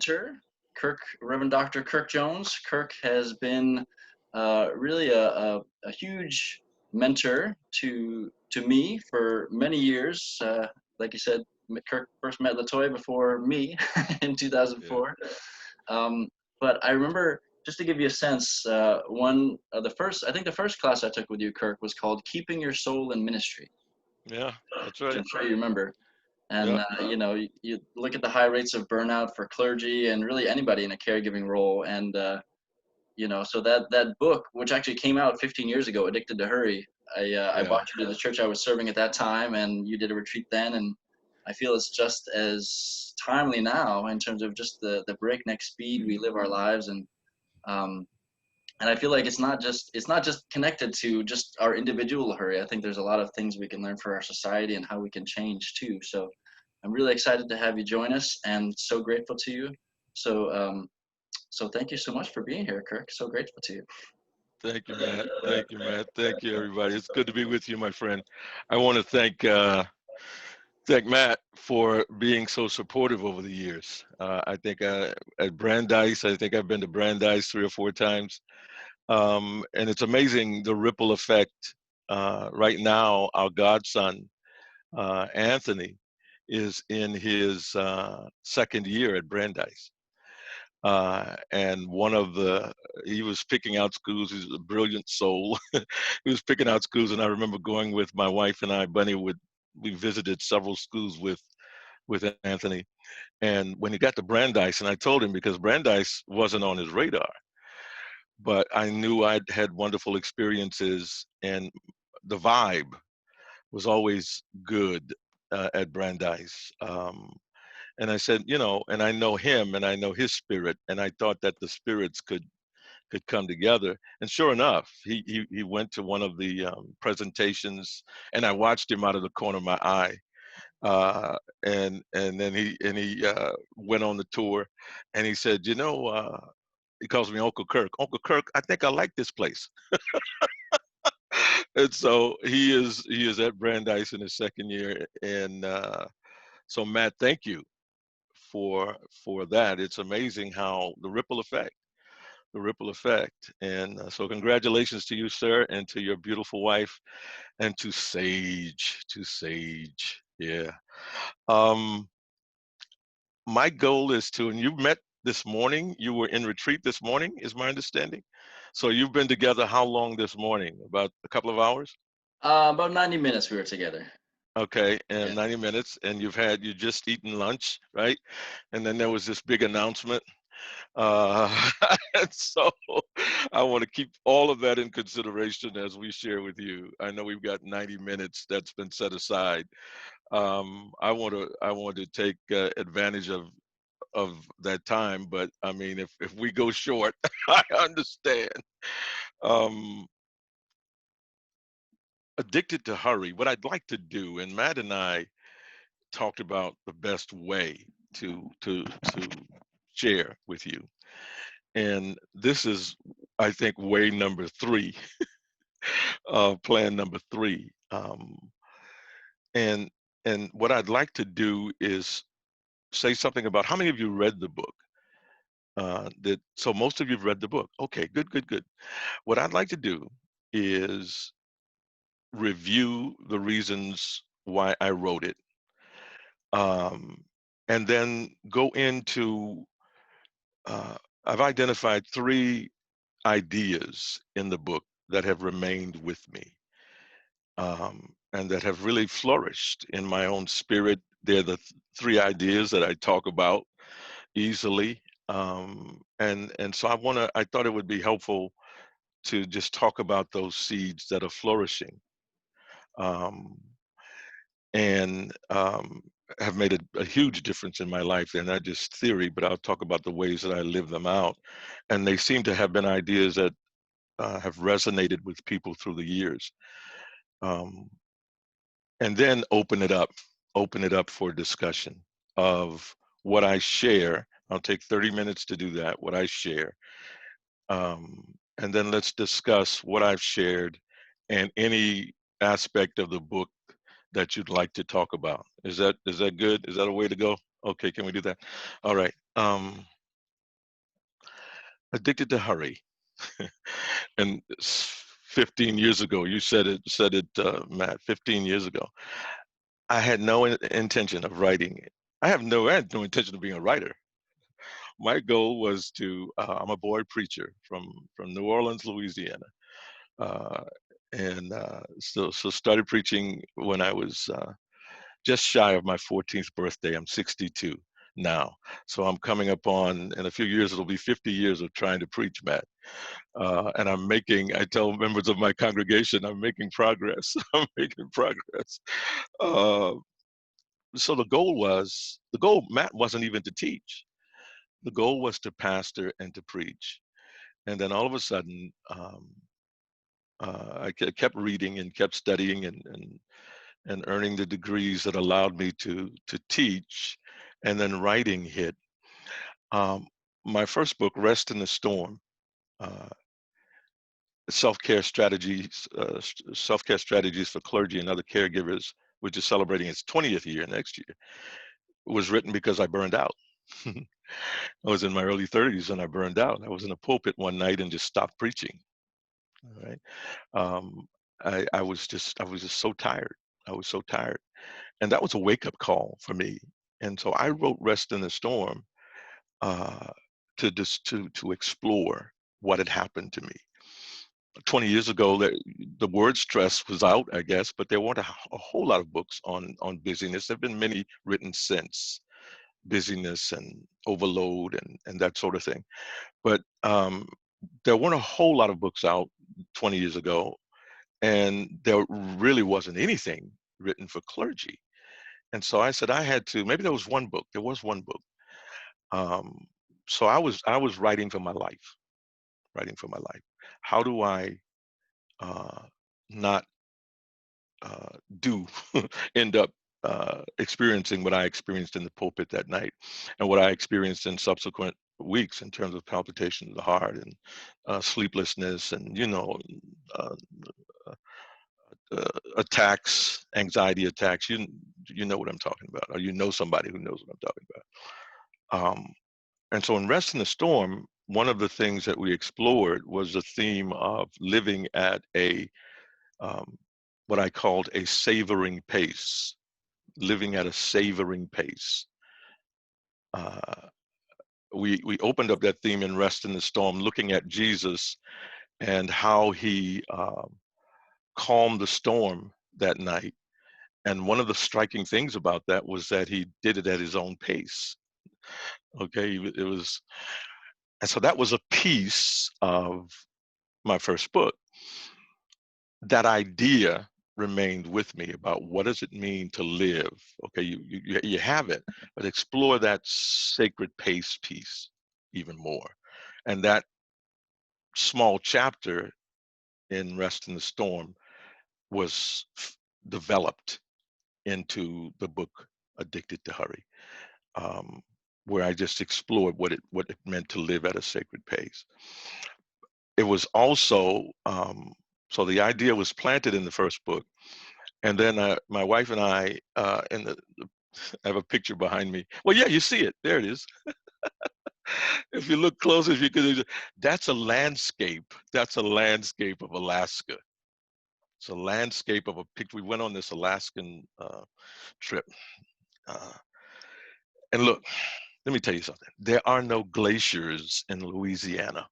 mentor, Reverend Dr. Kirk Jones. Kirk has been really a huge mentor to me for many years. Like you said, Kirk first met Latoya before me in Yeah. 2004. Um, but I remember, just to give you a sense, I think the first class I took with you, Kirk, was called "Keeping Your Soul in Ministry." Yeah, that's Which right. I'm sure you remember. And Yeah. you look at the high rates of burnout for clergy and really anybody in a caregiving role. And so that book, which actually came out 15 years ago, "Addicted to Hurry," I Yeah. brought you to the church I was serving at that time, and you did a retreat then. And I feel it's just as timely now in terms of just the breakneck speed we live our lives. Um, and I feel like it's not just connected to just our individual hurry. I think there's a lot of things we can learn for our society and how we can change too. So I'm really excited to have you join us, and so grateful to you. So thank you so much for being here, Kirk. So grateful to you. Thank you, Matt. Thank you, Matt. Thank you, everybody. It's good to be with you, my friend. I want to thank Matt for being so supportive over the years. I think at Brandeis, I think I've been to Brandeis 3 or 4 times, and it's amazing the ripple effect. Right now, our godson Anthony is in his second year at Brandeis. And he was picking out schools. He's a brilliant soul. He was picking out schools, and I remember going with my wife and I. We visited several schools with Anthony. And when he got to Brandeis, and I told him because Brandeis wasn't on his radar, but I knew I'd had wonderful experiences, and the vibe was always good at Brandeis. And I said, and I know him and I know his spirit, and I thought that the spirits could come together. And sure enough, he went to one of the presentations, and I watched him out of the corner of my eye. And then he went on the tour, and he said, he calls me Uncle Kirk. Uncle Kirk, I think I like this place. And so he is at Brandeis in his second year, and so Matt, thank you for that. It's amazing how the ripple effect. And so congratulations to you, sir, and to your beautiful wife, and to Sage. Yeah. Um, my goal is to, and you met this morning, you were in retreat this morning, is my understanding. So you've been together how long this morning? About a couple of hours? About 90 minutes we were together. Okay, and Yeah. 90 minutes, and you just eaten lunch, right? And then there was this big announcement. And so I want to keep all of that in consideration as we share with you. I know we've got 90 minutes that's been set aside. I want to take advantage of that time, but I mean, if we go short, I understand. Um, Addicted to hurry. What I'd like to do, and Matt and I talked about the best way to share with you. And this is, I think, way number three, plan number three. And and what I'd like to do is say something about how many of you read the book. So most of you've read the book. Okay, good, good, good. What I'd like to do is review the reasons why I wrote it, um, and then go into. I've identified three ideas in the book that have remained with me, and that have really flourished in my own spirit. They're the three ideas that I talk about easily, and so I thought it would be helpful to just talk about those seeds that are flourishing, um, and have made a huge difference in my life. They're not just theory, but I'll talk about the ways that I live them out, and they seem to have been ideas that have resonated with people through the years. Um, and then open it up for discussion of what I share. I'll take 30 minutes to do that, what I share. And then let's discuss what I've shared and any aspect of the book that you'd like to talk about. Is that good? Is that a way to go? Okay, can we do that? All right. Addicted to Hurry. And 15 years ago, you said it, Matt, 15 years ago. I had no intention of writing it. I had no intention of being a writer. My goal was I'm a boy preacher from New Orleans, Louisiana. Uh, so started preaching when I was just shy of my 14th birthday. I'm 62 now. So I'm coming up on, in a few years, it'll be 50 years of trying to preach, Matt. And I tell members of my congregation, I'm making progress. I'm making progress. Uh, so the goal, Matt, wasn't even to teach. The goal was to pastor and to preach. And then all of a sudden, I kept reading and kept studying and earning the degrees that allowed me to teach. And then writing hit. Um, my first book, Rest in the Storm, uh, self-care strategies for clergy and other caregivers, which is celebrating its 20th year next year, was written because I burned out. I was in my early 30s and I burned out. I was in a pulpit one night and just stopped preaching. All right. Um, I was just so tired. I was so tired. And that was a wake-up call for me. And so I wrote Rest in the Storm uh, to explore what had happened to me. 20 years ago, the word stress was out, I guess, but there weren't a whole lot of books on busyness. There have been many written since, busyness and overload and that sort of thing. But there weren't a whole lot of books out 20 years ago, and there really wasn't anything written for clergy. And so I said I had to. Maybe there was one book. There was one book. Um, so I was writing for my life, writing for my life. How do I uh, not do end up experiencing what I experienced in the pulpit that night, and what I experienced in subsequent weeks in terms of palpitations of the heart and sleeplessness, and uh, attacks, anxiety attacks. You know what I'm talking about, or you know somebody who knows what I'm talking about. And so in Rest in the Storm, one of the things that we explored was the theme of living at a um, what I called a savoring pace, living at a savoring pace. Uh, we opened up that theme in Rest in the Storm, looking at Jesus and how he calmed the storm that night. And one of the striking things about that was that he did it at his own pace. Okay, it was, and so that was a piece of my first book. That idea remained with me about what does it mean to live. Okay, you have it, but explore that sacred pace piece even more. And that small chapter in Rest in the Storm was developed into the book Addicted to Hurry, um, where I just explored what it meant to live at a sacred pace. It was also so the idea was planted in the first book, and then my wife and I, I have a picture behind me. Well, yeah, you see it. There it is. If you look closer, if you could, that's a landscape. That's a landscape of Alaska. It's a landscape of a picture. We went on this Alaskan trip. Uh, and look, let me tell you something. There are no glaciers in Louisiana.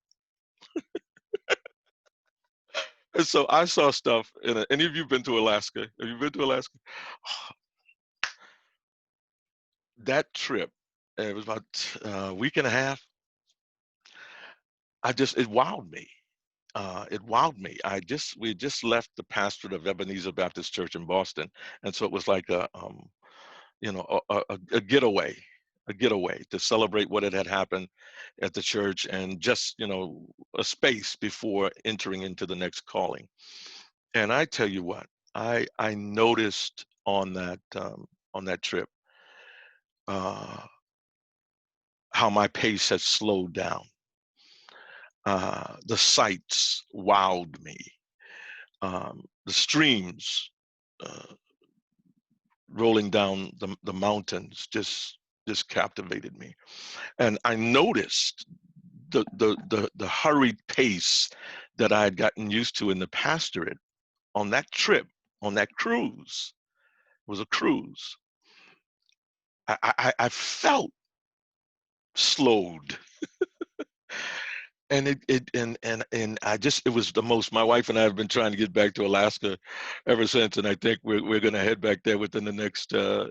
And so I saw stuff. Any of you been to Alaska? Have you been to Alaska? That trip, it was about a week and a half. It wowed me. It wowed me. We had just left the pastorate of Ebenezer Baptist Church in Boston, and so it was like a getaway, to celebrate what had happened at the church, and just a space before entering into the next calling. And I tell you what, I noticed on that trip uh, how my pace had slowed down. The sights wowed me. The streams uh, rolling down the mountains just captivated me. And I noticed the hurried pace that I had gotten used to in the pastorate on that trip, on that cruise, it was a cruise. I felt slowed, and and I just, it was the most. My wife and I have been trying to get back to Alaska ever since, and I think we're going to head back there within the next 2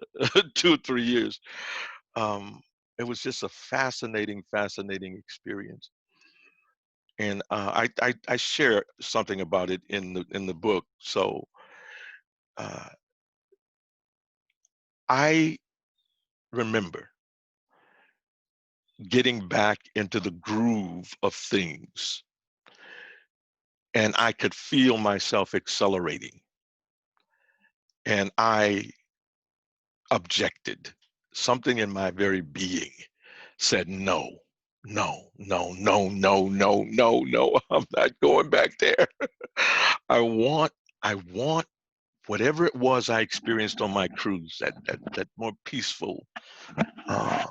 or 3 years. Um, it was just a fascinating experience, and I share something about it in the book. So uh, I remember getting back into the groove of things, and I could feel myself accelerating, and I objected. Something in my very being said, no, no, no, no, no, no, no, no, I'm not going back there. I want, I want whatever it was I experienced on my cruise, that more peaceful uh,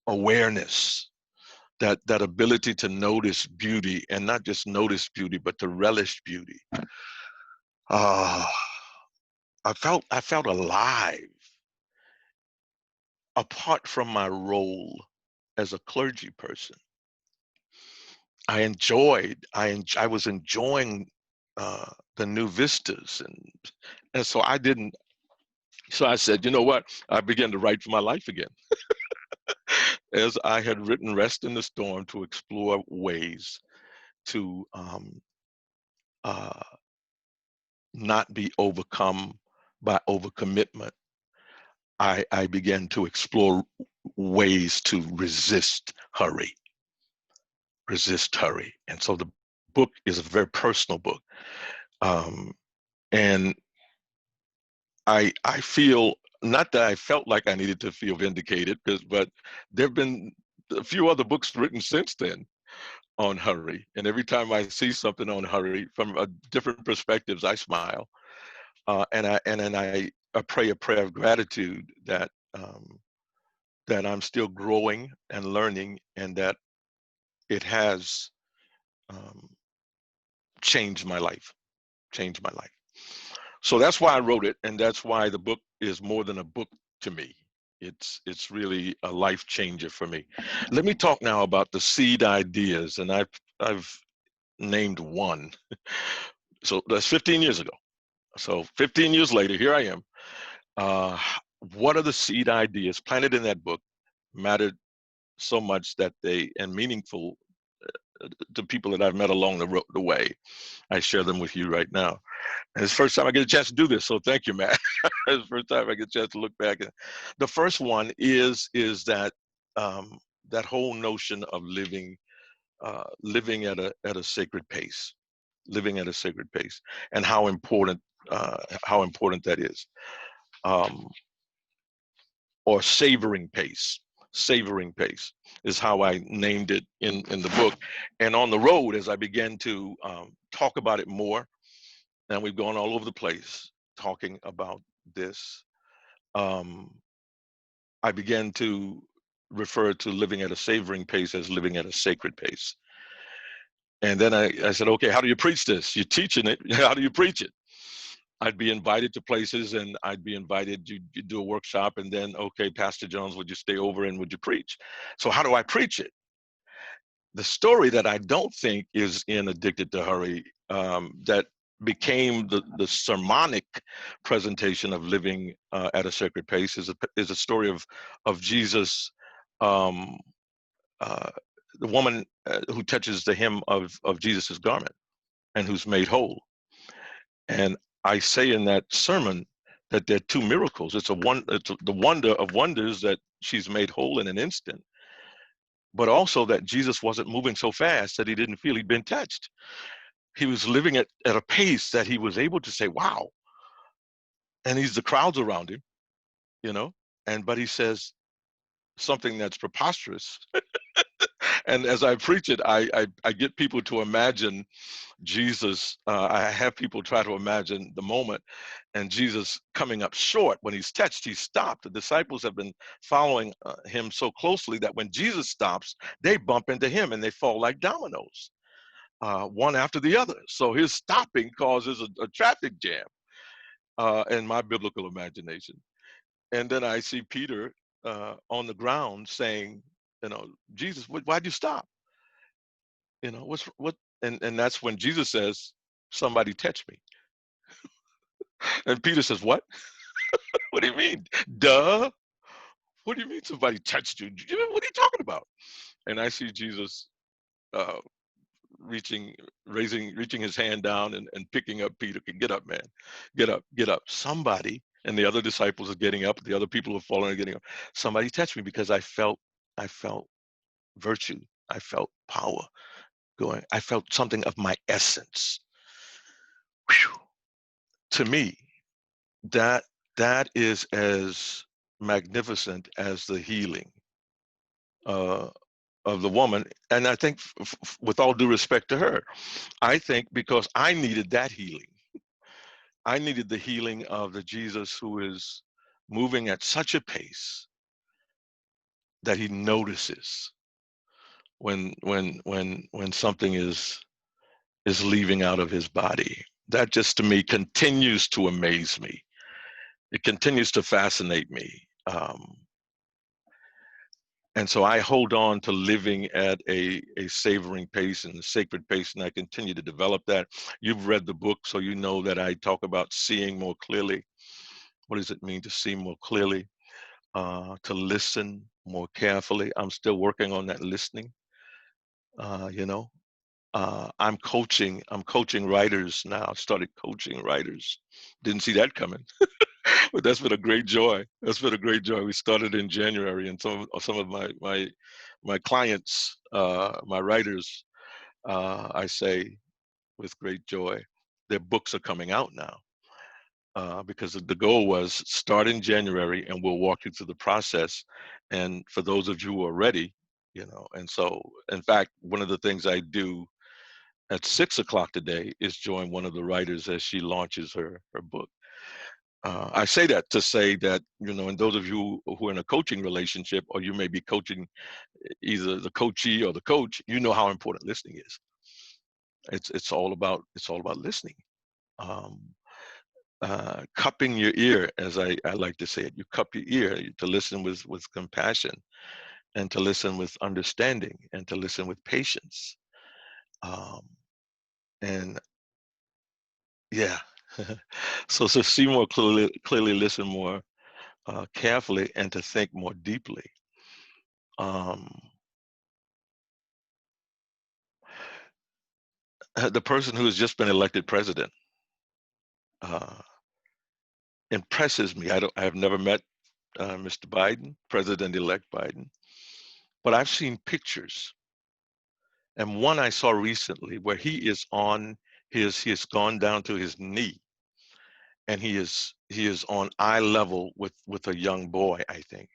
awareness, that ability to notice beauty, and not just notice beauty, but to relish beauty. Uh, I felt alive apart from my role as a clergy person. I was enjoying the new vistas, and so I didn't. So I said, you know what? I began to write for my life again, as I had written "Rest in the Storm" to explore ways to uh, not be overcome by overcommitment. I began to explore ways to resist hurry. And so the book is a very personal book. Um, and I feel, not that I felt like I needed to feel vindicated, but there have been a few other books written since then on hurry. And every time I see something on hurry from different perspectives, I smile. And I pray a prayer of gratitude that I'm still growing and learning, and that it has um, changed my life, changed my life. So that's why I wrote it, and that's why the book is more than a book to me. It's really a life changer for me. Let me talk now about the seed ideas, and I've named one. So that's 15 years ago. So 15 years later, here I am. Uh, what are the seed ideas planted in that book mattered so much that they, and meaningful to people that I've met along the way. I share them with you right now. And it's the first time I get a chance to do this, so thank you, Matt. It's the first time I get a chance to look back. The first one is that that whole notion of living at a sacred pace, living at a sacred pace, and how important that is. Um, or savoring pace is how I named it in the book. And on the road, as I began to talk about it more, and we've gone all over the place talking about this, um, I began to refer to living at a savoring pace as living at a sacred pace. And then I said, okay, how do you preach this? You're teaching it. How do you preach it? I'd be invited to places, and I'd be invited to do a workshop, and then, okay, Pastor Jones, would you stay over and would you preach? So how do I preach it? The story that I don't think is in Addicted to Hurry, that became the sermonic presentation of living at a sacred pace, is a story of Jesus, um, uh, the woman who touches the hem of Jesus's garment and who's made whole. And I say in that sermon that there are two miracles. It's the wonder of wonders that she's made whole in an instant, but also that Jesus wasn't moving so fast that he didn't feel he'd been touched. He was living at a pace that he was able to say, wow. And he's the crowds around him, but he says something that's preposterous. and as I preach it, I get people to imagine Jesus. I have people try to imagine the moment, and Jesus coming up short when he's touched. He stopped. The disciples have been following him so closely that when Jesus stops, they bump into him and they fall like dominoes, one after the other. So his stopping causes a traffic jam in my biblical imagination. And then I see Peter on the ground saying, Jesus, why'd you stop? What? And that's when Jesus says, somebody touched me. And Peter says, what? What do you mean? Duh. What do you mean somebody touched you? What are you talking about? And I see Jesus uh, reaching his hand down and picking up Peter. Get up, man. Get up, get up. Somebody, and the other disciples are getting up. The other people are falling and getting up. Somebody touched me because I felt virtue. I felt power going. I felt something of my essence. Whew. To me, that that is as magnificent as the healing uh, of the woman. And I think, with all due respect to her, I think because I needed that healing. I needed the healing of the Jesus who is moving at such a pace that he notices when something is leaving out of his body. That just to me continues to amaze me. It continues to fascinate me. And so I hold on to living at a savoring pace and a sacred pace, and I continue to develop that. You've read the book, so you know that I talk about seeing more clearly. What does it mean to see more clearly? To listen more carefully. I'm still working on that listening. Uh, you know, I'm coaching writers now. I started coaching writers. Didn't see that coming. But that's been a great joy. That's been a great joy. We started in January, and some of my clients, my writers, I say with great joy, their books are coming out now, because the goal was start in January, and we'll walk you through the process. And for those of you who are ready, and so in fact, one of the things I do at 6 o'clock today is join one of the writers as she launches her book. I say that to say that, and those of you who are in a coaching relationship, or you may be coaching either the coachee or the coach, you know how important listening is. It's all about listening. Um, Cupping your ear, as I like to say it. You cup your ear to listen with compassion, and to listen with understanding, and to listen with patience. Um, and yeah, so see more clearly, listen more carefully, and to think more deeply. Um, the person who has just been elected president uh, impresses me. I have never met Mr. Biden, President-elect Biden, but I've seen pictures, and one I saw recently where he has gone down to his knee, and he is on eye level with a young boy, I think,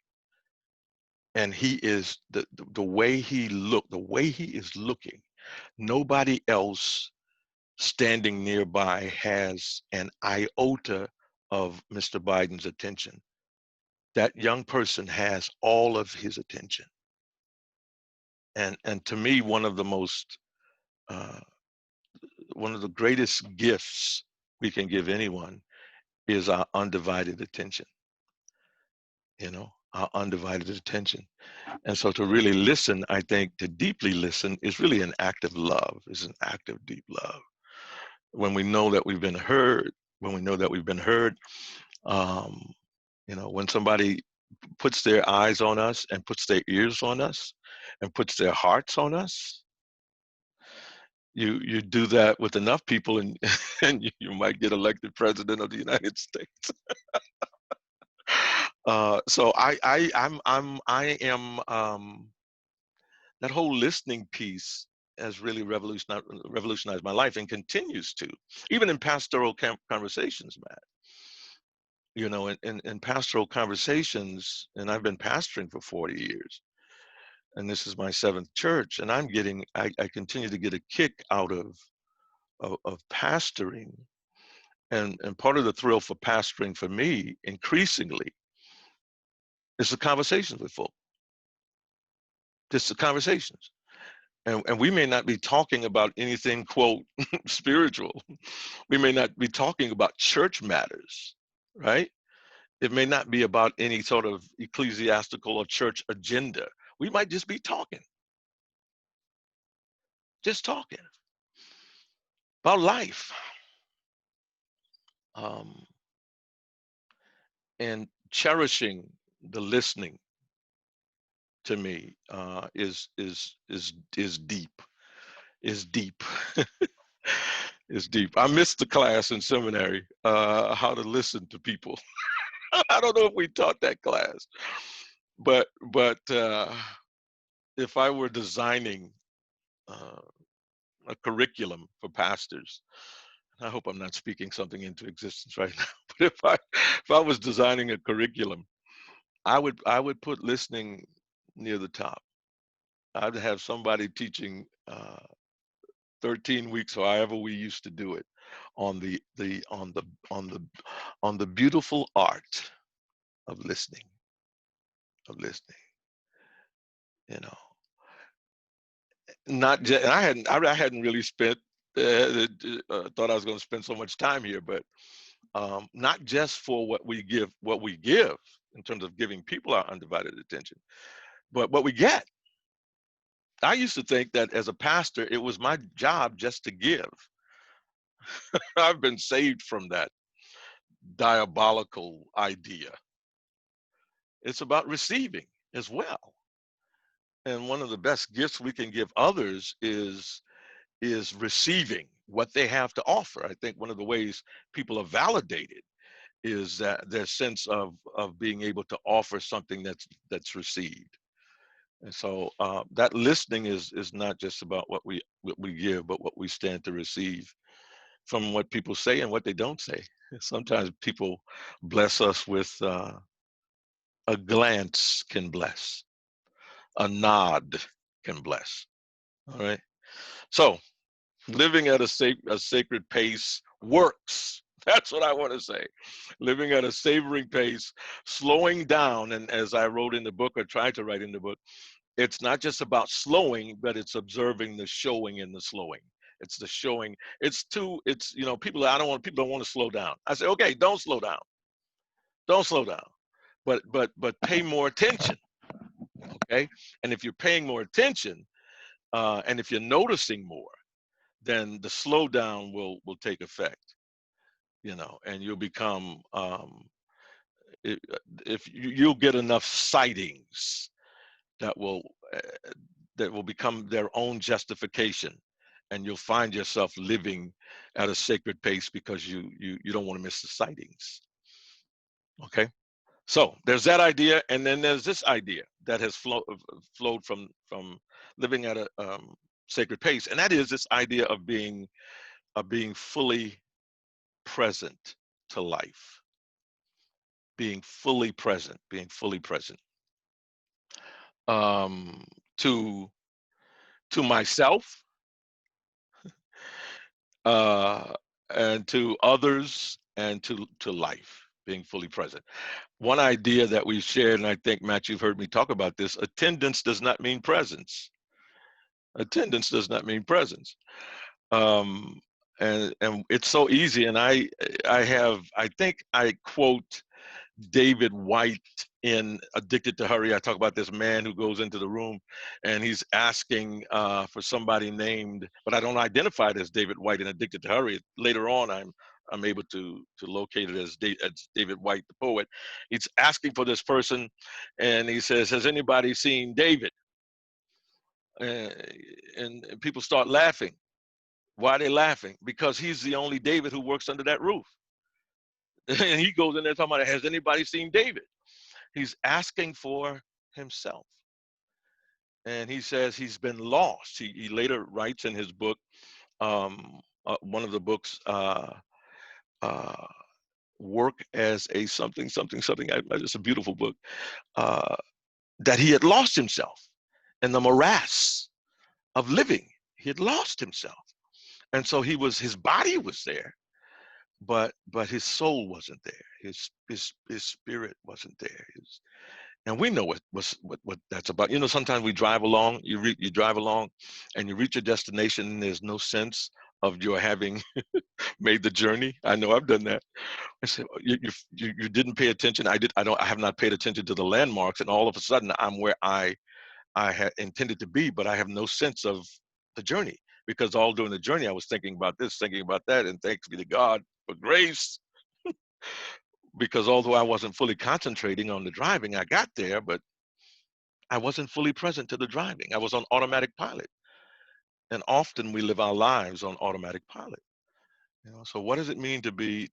and he is the way the way he is looking. Nobody else standing nearby has an iota of Mr. Biden's attention. That young person has all of his attention. And to me, uh, one of the greatest gifts we can give anyone is our undivided attention. Our undivided attention. And so to really listen, I think to deeply listen is really an act of love, is an act of deep love. When we know that we've been heard, um, when somebody puts their eyes on us and puts their ears on us and puts their hearts on us, you do that with enough people, and and you might get elected president of the United States. So I am that whole listening piece has really revolutionized my life, and continues to, even in pastoral conversations, Matt. In pastoral conversations, and I've been pastoring for 40 years. and this is my seventh church, and I continue to get a kick out of pastoring. And part of the thrill for pastoring for me, increasingly, is the conversations with folk. Just the conversations. And we may not be talking about anything, quote, spiritual. We may not be talking about church matters, right? It may not be about any sort of ecclesiastical or church agenda. We might just be talking, just talking about life. Um, and cherishing the listening to me is deep, is deep, is deep. I missed the class in seminary, how to listen to people. I don't know if we taught that class, but if I were designing uh, a curriculum for pastors, I hope I'm not speaking something into existence right now. But if I was designing a curriculum, I would put listening near the top. I'd have somebody teaching 13 weeks or however we used to do it on the beautiful art of listening, of listening. You know, not just I hadn't really spent thought I was going to spend so much time here, but not just for what we give in terms of giving people our undivided attention, but what we get. I used to think that as a pastor, it was my job just to give. I've been saved from that diabolical idea. It's about receiving as well. And one of the best gifts we can give others is receiving what they have to offer. I think one of the ways people are validated is that their sense of being able to offer something that's received. And so that listening is not just about what we give, but what we stand to receive from what people say and what they don't say. Sometimes people bless us with a glance can bless, a nod can bless. All right. So living at a sacred pace works. That's what I want to say. Living at a savoring pace, slowing down, and as I wrote in the book or tried to write in the book, it's not just about slowing, but it's observing the showing in the slowing. It's the showing. It's people don't want to slow down. I say, okay, don't slow down. Don't slow down. But pay more attention. Okay. And if you're paying more attention, and if you're noticing more, then the slowdown will take effect, and you'll become if, if you'll get enough sightings that will uh, that will become their own justification, and you'll find yourself living at a sacred pace because you don't want to miss the sightings. Okay, so there's that idea, and then there's this idea that has flowed from living at a sacred pace, and that is this idea of being fully present to life, being fully present um, to myself, uh, and to others, and to life, being fully present. One idea that we've shared, and I think, Matt, you've heard me talk about this: attendance does not mean presence. Attendance does not mean presence. Um, and it's so easy. And I think I quote David White in Addicted to Hurry. I talk about this man who goes into the room and he's asking for somebody named, but I don't identify it as David White in Addicted to Hurry. Later on, I'm able to locate it as David White, the poet. He's asking for this person, and he says, "Has anybody seen David?" Uh, and people start laughing. Why are they laughing? Because he's the only David who works under that roof. And he goes in there talking about, "Has anybody seen David?" He's asking for himself. And he says he's been lost. He later writes in his book, one of the books, uh, Work as a something, something, something. It's a beautiful book, that he had lost himself. in the morass of living. He had lost himself. And so his body was there, but his soul wasn't there. His spirit wasn't there. And we know what that's about. You know, sometimes we drive along, you drive along and you reach your destination and there's no sense of your having made the journey. I know I've done that. I said, you didn't pay attention. I have not paid attention to the landmarks, and all of a sudden I'm where I had intended to be, but I have no sense of the journey, because all during the journey I was thinking about this, thinking about that, and thanks be to God for grace, because although I wasn't fully concentrating on the driving, I got there, but I wasn't fully present to the driving. I was on automatic pilot, and often we live our lives on automatic pilot. You know, so what does it mean to be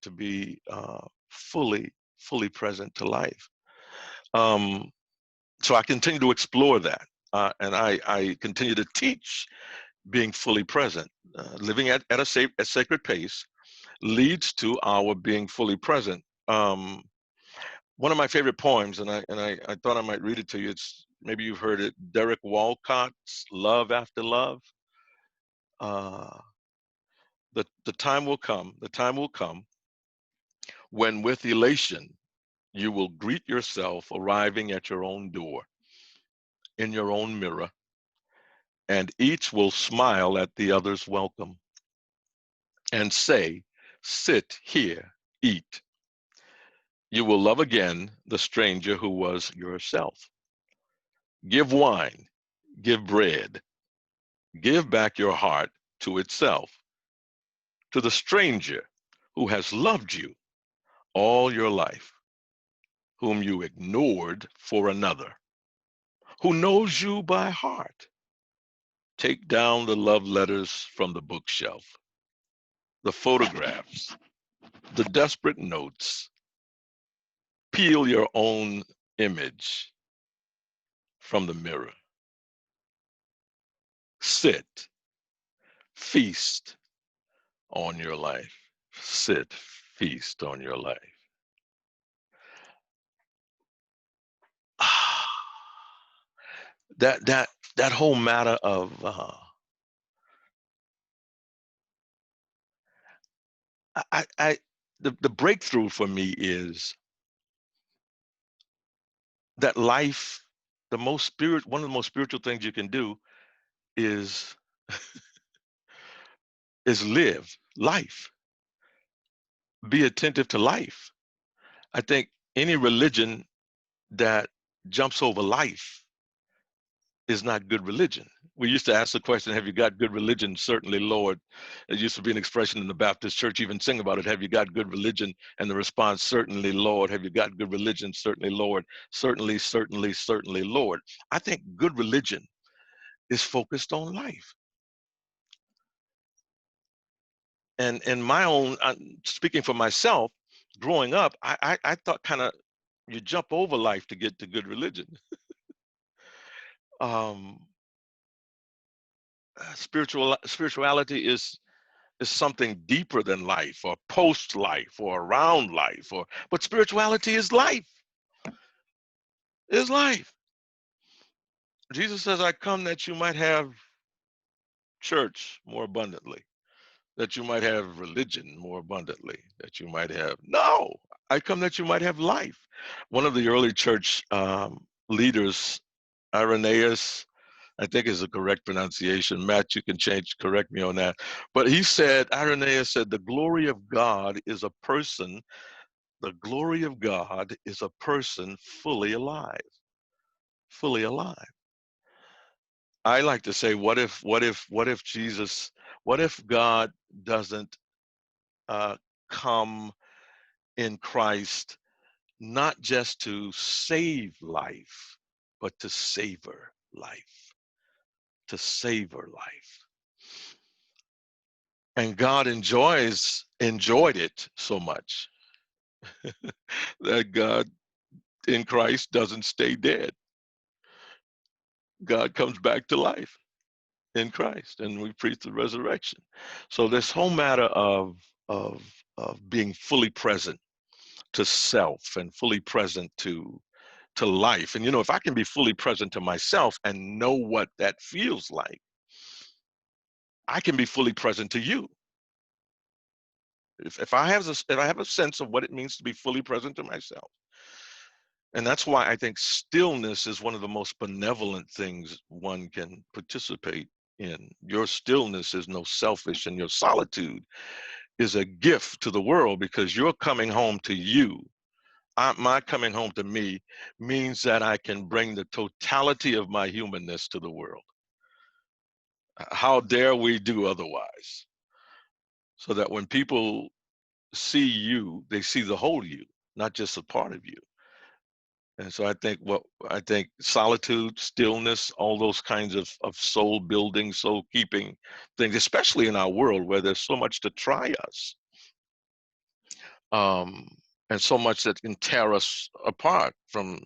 fully present to life? So I continue to explore that, and I continue to teach being fully present. Living at a sacred pace leads to our being fully present. One of my favorite poems, and I thought I might read it to you. It's, maybe you've heard it, Derek Walcott's "Love After Love." Uh, the time will come when with elation you will greet yourself arriving at your own door, in your own mirror, and each will smile at the other's welcome and say, "Sit here, eat." You will love again the stranger who was yourself. Give wine, give bread, give back your heart to itself, to the stranger who has loved you all your life, whom you ignored for another, who knows you by heart. Take down the love letters from the bookshelf, the photographs, the desperate notes. Peel your own image from the mirror. Sit, feast on your life. Sit, feast on your life. That that whole matter of I the breakthrough for me is that life, one of the most spiritual things you can do is live life. Be attentive to life. I think any religion that jumps over life is not good religion. We used to ask the question, have you got good religion? Certainly, Lord. It used to be an expression in the Baptist church, even sing about it. Have you got good religion? And the response, certainly, Lord. Have you got good religion? Certainly, Lord. Certainly, certainly, certainly, Lord. I think good religion is focused on life. And in my own, speaking for myself, growing up, I thought kind of you jump over life to get to good religion. Um, spirituality is something deeper than life, or post life, or around life, but spirituality is life. Is life. Jesus says, I come that you might have church more abundantly, that you might have religion more abundantly, that you might have, no, I come that you might have life. One of the early church leaders, Irenaeus, I think is the correct pronunciation. Matt, you can correct me on that. But he said, Irenaeus said, the glory of God is a person. The glory of God is a person fully alive. Fully alive. I like to say, what if Jesus, what if God doesn't come in Christ, not just to save life, but to savor life, to savor life. And God enjoyed it so much that God in Christ doesn't stay dead. God comes back to life in Christ, and we preach the resurrection. So this whole matter of of being fully present to self and fully present to to life. And, if I can be fully present to myself and know what that feels like, I can be fully present to you. If I have a sense of what it means to be fully present to myself. And that's why I think stillness is one of the most benevolent things one can participate in. Your stillness is no selfish, and your solitude is a gift to the world, because you're coming home to you. My coming home to me means that I can bring the totality of my humanness to the world. How dare we do otherwise? So that when people see you, they see the whole you, not just a part of you. And so I think solitude, stillness, all those kinds of soul building, soul keeping things, especially in our world where there's so much to try us, um, and so much that can tear us apart from.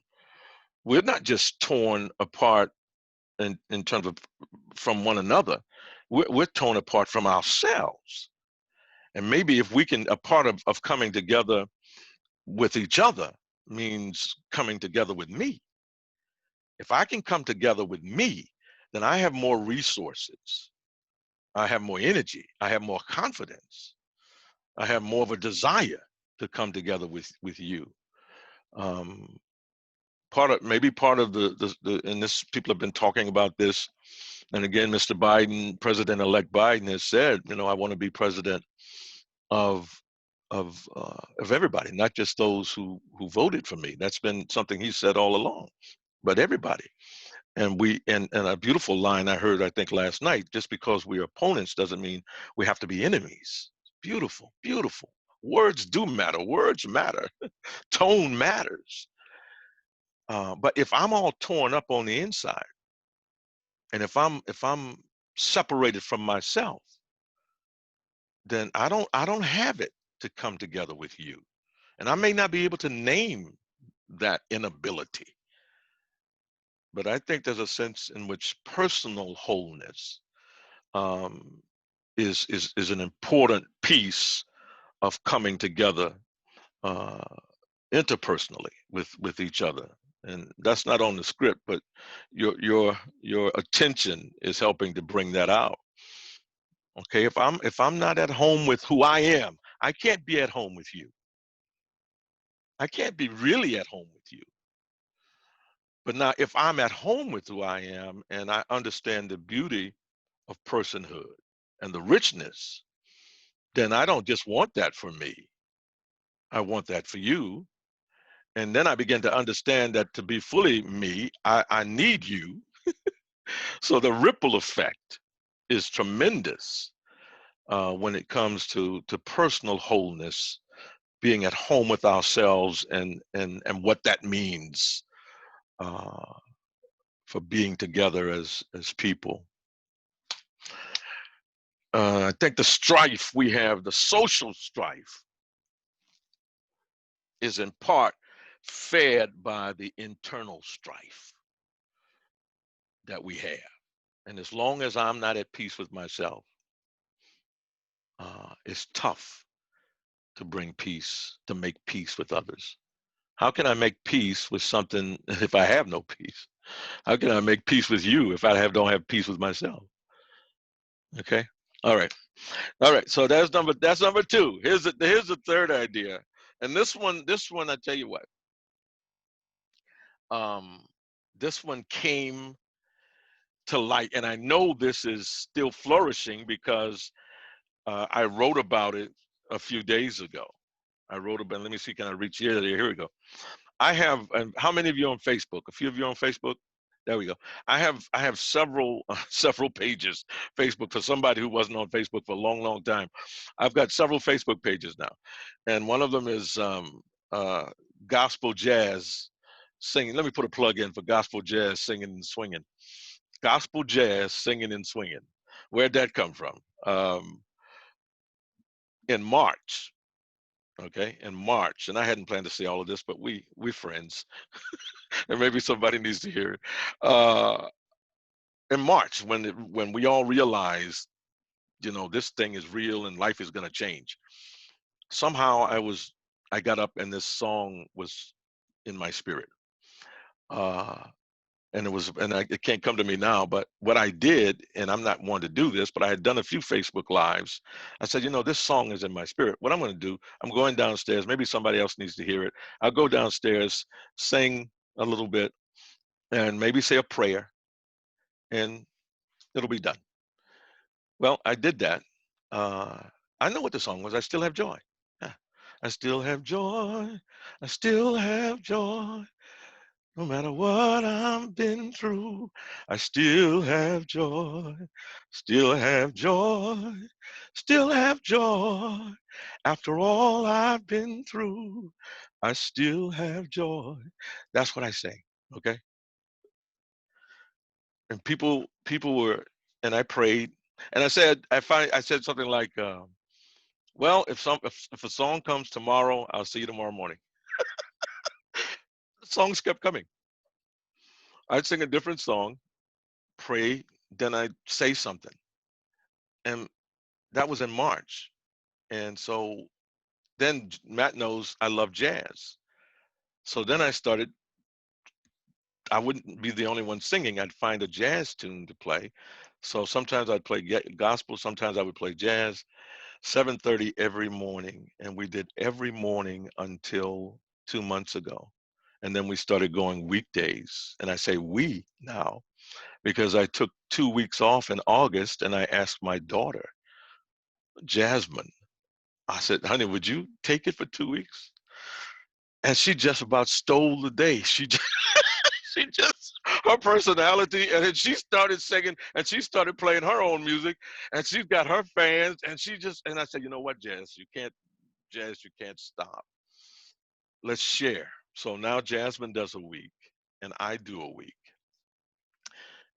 We're not just torn apart in terms of from one another. We're torn apart from ourselves. And maybe if we can, a part of coming together with each other means coming together with me. If I can come together with me, then I have more resources. I have more energy. I have more confidence. I have more of a desire to come together with you. Um, part of and this, people have been talking about this. And again, Mr. Biden, President-elect Biden, has said, I want to be president of of everybody, not just those who voted for me. That's been something he said all along, but everybody. And a beautiful line I heard, I think last night, just because we're opponents doesn't mean we have to be enemies. Beautiful, beautiful. Words do matter. Words matter. Tone matters. But if I'm all torn up on the inside, and if I'm separated from myself, then I don't have it to come together with you. And I may not be able to name that inability, but I think there's a sense in which personal wholeness, um, is an important piece of coming together, uh, interpersonally with each other. And that's not on the script, but your attention is helping to bring that out. Okay, if I'm not at home with who I am, I can't be at home with you. I can't be really at home with you. But now, if I'm at home with who I am and I understand the beauty of personhood and the richness, then I don't just want that for me. I want that for you. And then I begin to understand that to be fully me, I need you. So the ripple effect is tremendous, when it comes to personal wholeness, being at home with ourselves, and what that means, uh, for being together as people. I think the strife we have, the social strife, is in part fed by the internal strife that we have. And as long as I'm not at peace with myself, it's tough to bring peace, to make peace with others. How can I make peace with something if I have no peace? How can I make peace with you if I don't have peace with myself? Okay. All right. All right. So that's number two. Here's the third idea. And this one, I tell you what, um, this one came to light, and I know this is still flourishing because, I wrote about it a few days ago. I wrote about. Let me see. Can I reach here? Here we go. I have. And how many of you on Facebook? A few of you on Facebook. There we go. I have several several pages Facebook for somebody who wasn't on Facebook for a long, long time. I've got several Facebook pages now, and one of them is, uh, gospel jazz singing. Let me put a plug in for gospel jazz singing and swinging. Gospel jazz singing and swinging. Where'd that come from? In March. Okay, in March, and I hadn't planned to say all of this, but we friends, and maybe somebody needs to hear it. In March, when we all realized, this thing is real and life is going to change. Somehow I got up and this song was in my spirit. And it can't come to me now, but what I did, and I'm not one to do this, but I had done a few Facebook Lives. I said, this song is in my spirit. What I'm going to do, I'm going downstairs. Maybe somebody else needs to hear it. I'll go downstairs, sing a little bit, and maybe say a prayer, and it'll be done. Well, I did that. Uh, I know what the song was. I still have joy. Yeah. I still have joy. I still have joy. No matter what I've been through, I still have joy, still have joy, still have joy. After all I've been through, I still have joy. That's what I say, okay? And people were, and I prayed, and I said something like, well, if a song comes tomorrow, I'll see you tomorrow morning. The songs kept coming. I'd sing a different song, pray, then I'd say something. And that was in March. And so then Matt knows I love jazz. So then I wouldn't be the only one singing. I'd find a jazz tune to play. So sometimes I'd play gospel, sometimes I would play jazz, 7:30 every morning. And we did every morning until 2 months ago. And then we started going weekdays. And I say we now because I took 2 weeks off in August and I asked my daughter, Jasmine, I said, honey, would you take it for 2 weeks? And she just about stole the day. She just, her personality, and then she started singing and she started playing her own music and she's got her fans and I said, you know what, Jazz, you can't stop. Let's share. So now Jasmine does a week and I do a week.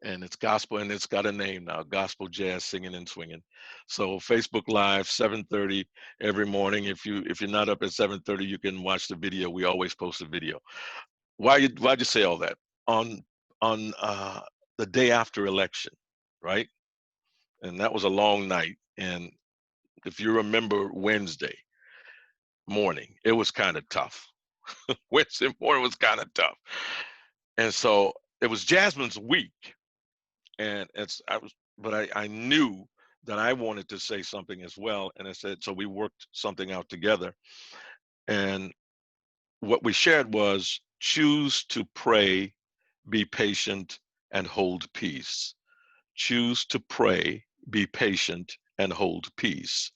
And it's gospel and it's got a name now, Gospel Jazz Singing and Swinging. So Facebook Live, 7:30 every morning. If you're not up at 7:30, you can watch the video. We always post a video. Why'd you say all that? On the day after election, right? And that was a long night. And if you remember Wednesday morning, it was kind of tough. Wednesday morning was kind of tough. And so it was Jasmine's week. And I knew that I wanted to say something as well. And I said, so we worked something out together. And what we shared was choose to pray, be patient, and hold peace. Choose to pray, be patient, and hold peace.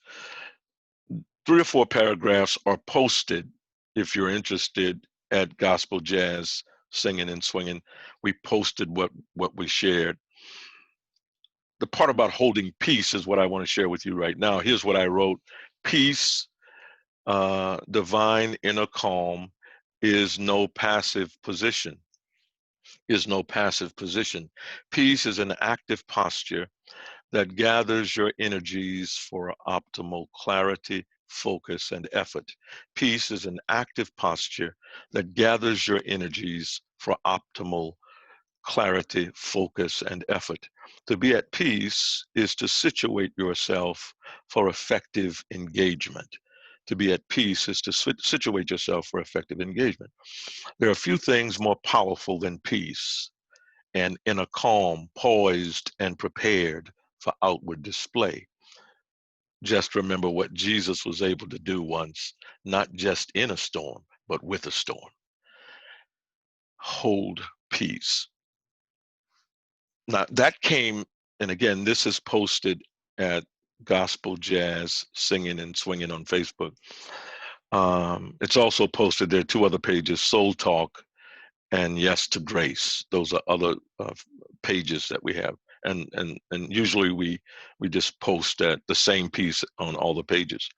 3 or 4 paragraphs are posted if you're interested at Gospel Jazz Singing and Swinging. We posted what we shared. The part about holding peace is what I want to share with you right now. Here's what I wrote. Peace, divine inner calm, is no passive position. Is no passive position. Peace is an active posture that gathers your energies for optimal clarity, focus, and effort. Peace is an active posture that gathers your energies for optimal clarity, focus, and effort. To be at peace is to situate yourself for effective engagement. To be at peace is to situate yourself for effective engagement. There are few things more powerful than peace and inner calm, poised and prepared for outward display. Just remember what Jesus was able to do once, not just in a storm, but with a storm. Hold peace. Now that came, and again, this is posted at Gospel Jazz Singing and Swinging on Facebook. It's also posted there, 2 other pages, Soul Talk and Yes to Grace. Those are other pages that we have. And usually we just post the same piece on all the pages.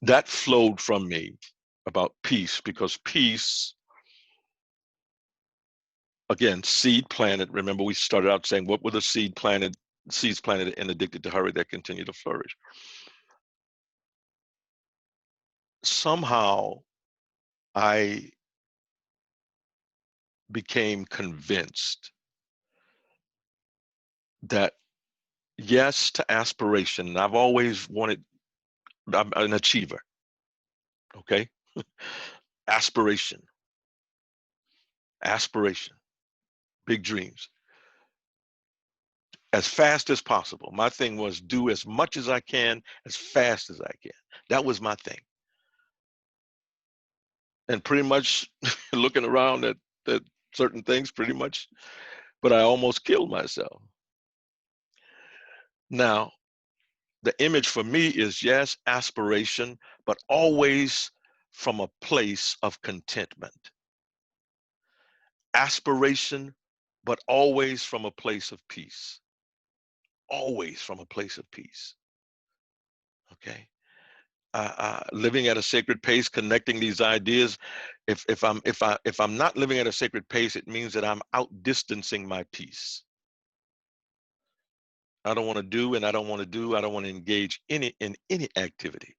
That flowed from me about peace, because peace, again, seed planted. Remember, we started out saying, what were the seeds planted and addicted to hurry that continue to flourish? Somehow I became convinced that yes to aspiration. I've always wanted, I'm an achiever, okay? Aspiration. Aspiration, big dreams, as fast as possible. My thing was do as much as I can, as fast as I can. That was my thing. And pretty much looking around at certain things, pretty much, but I almost killed myself. Now, the image for me is, yes, aspiration, but always from a place of contentment. Aspiration, but always from a place of peace. Always from a place of peace. Okay. Living at a sacred pace, connecting these ideas. If I'm not living at a sacred pace, it means that I'm outdistancing my peace. I don't want to do, and I don't want to engage in any activity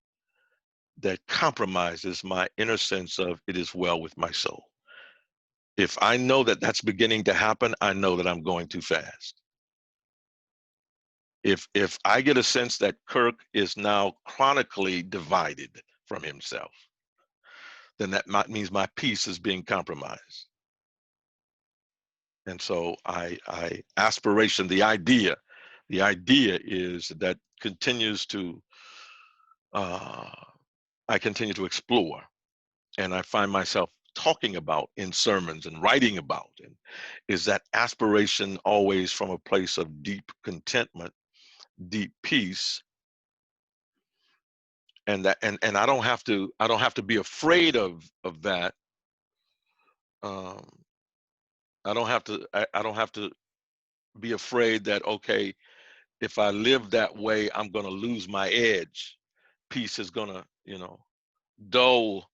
that compromises my inner sense of it is well with my soul. If I know that that's beginning to happen, I know that I'm going too fast. If I get a sense that Kirk is now chronically divided from himself, then that means my peace is being compromised. And so aspiration, the idea is that continues to, I continue to explore, and I find myself talking about in sermons and writing about, and is that aspiration always from a place of deep contentment, deep peace, and that, and I don't have to be afraid of that. Um, I don't have to be afraid that, okay, if I live that way, I'm going to lose my edge. Peace is going to, dull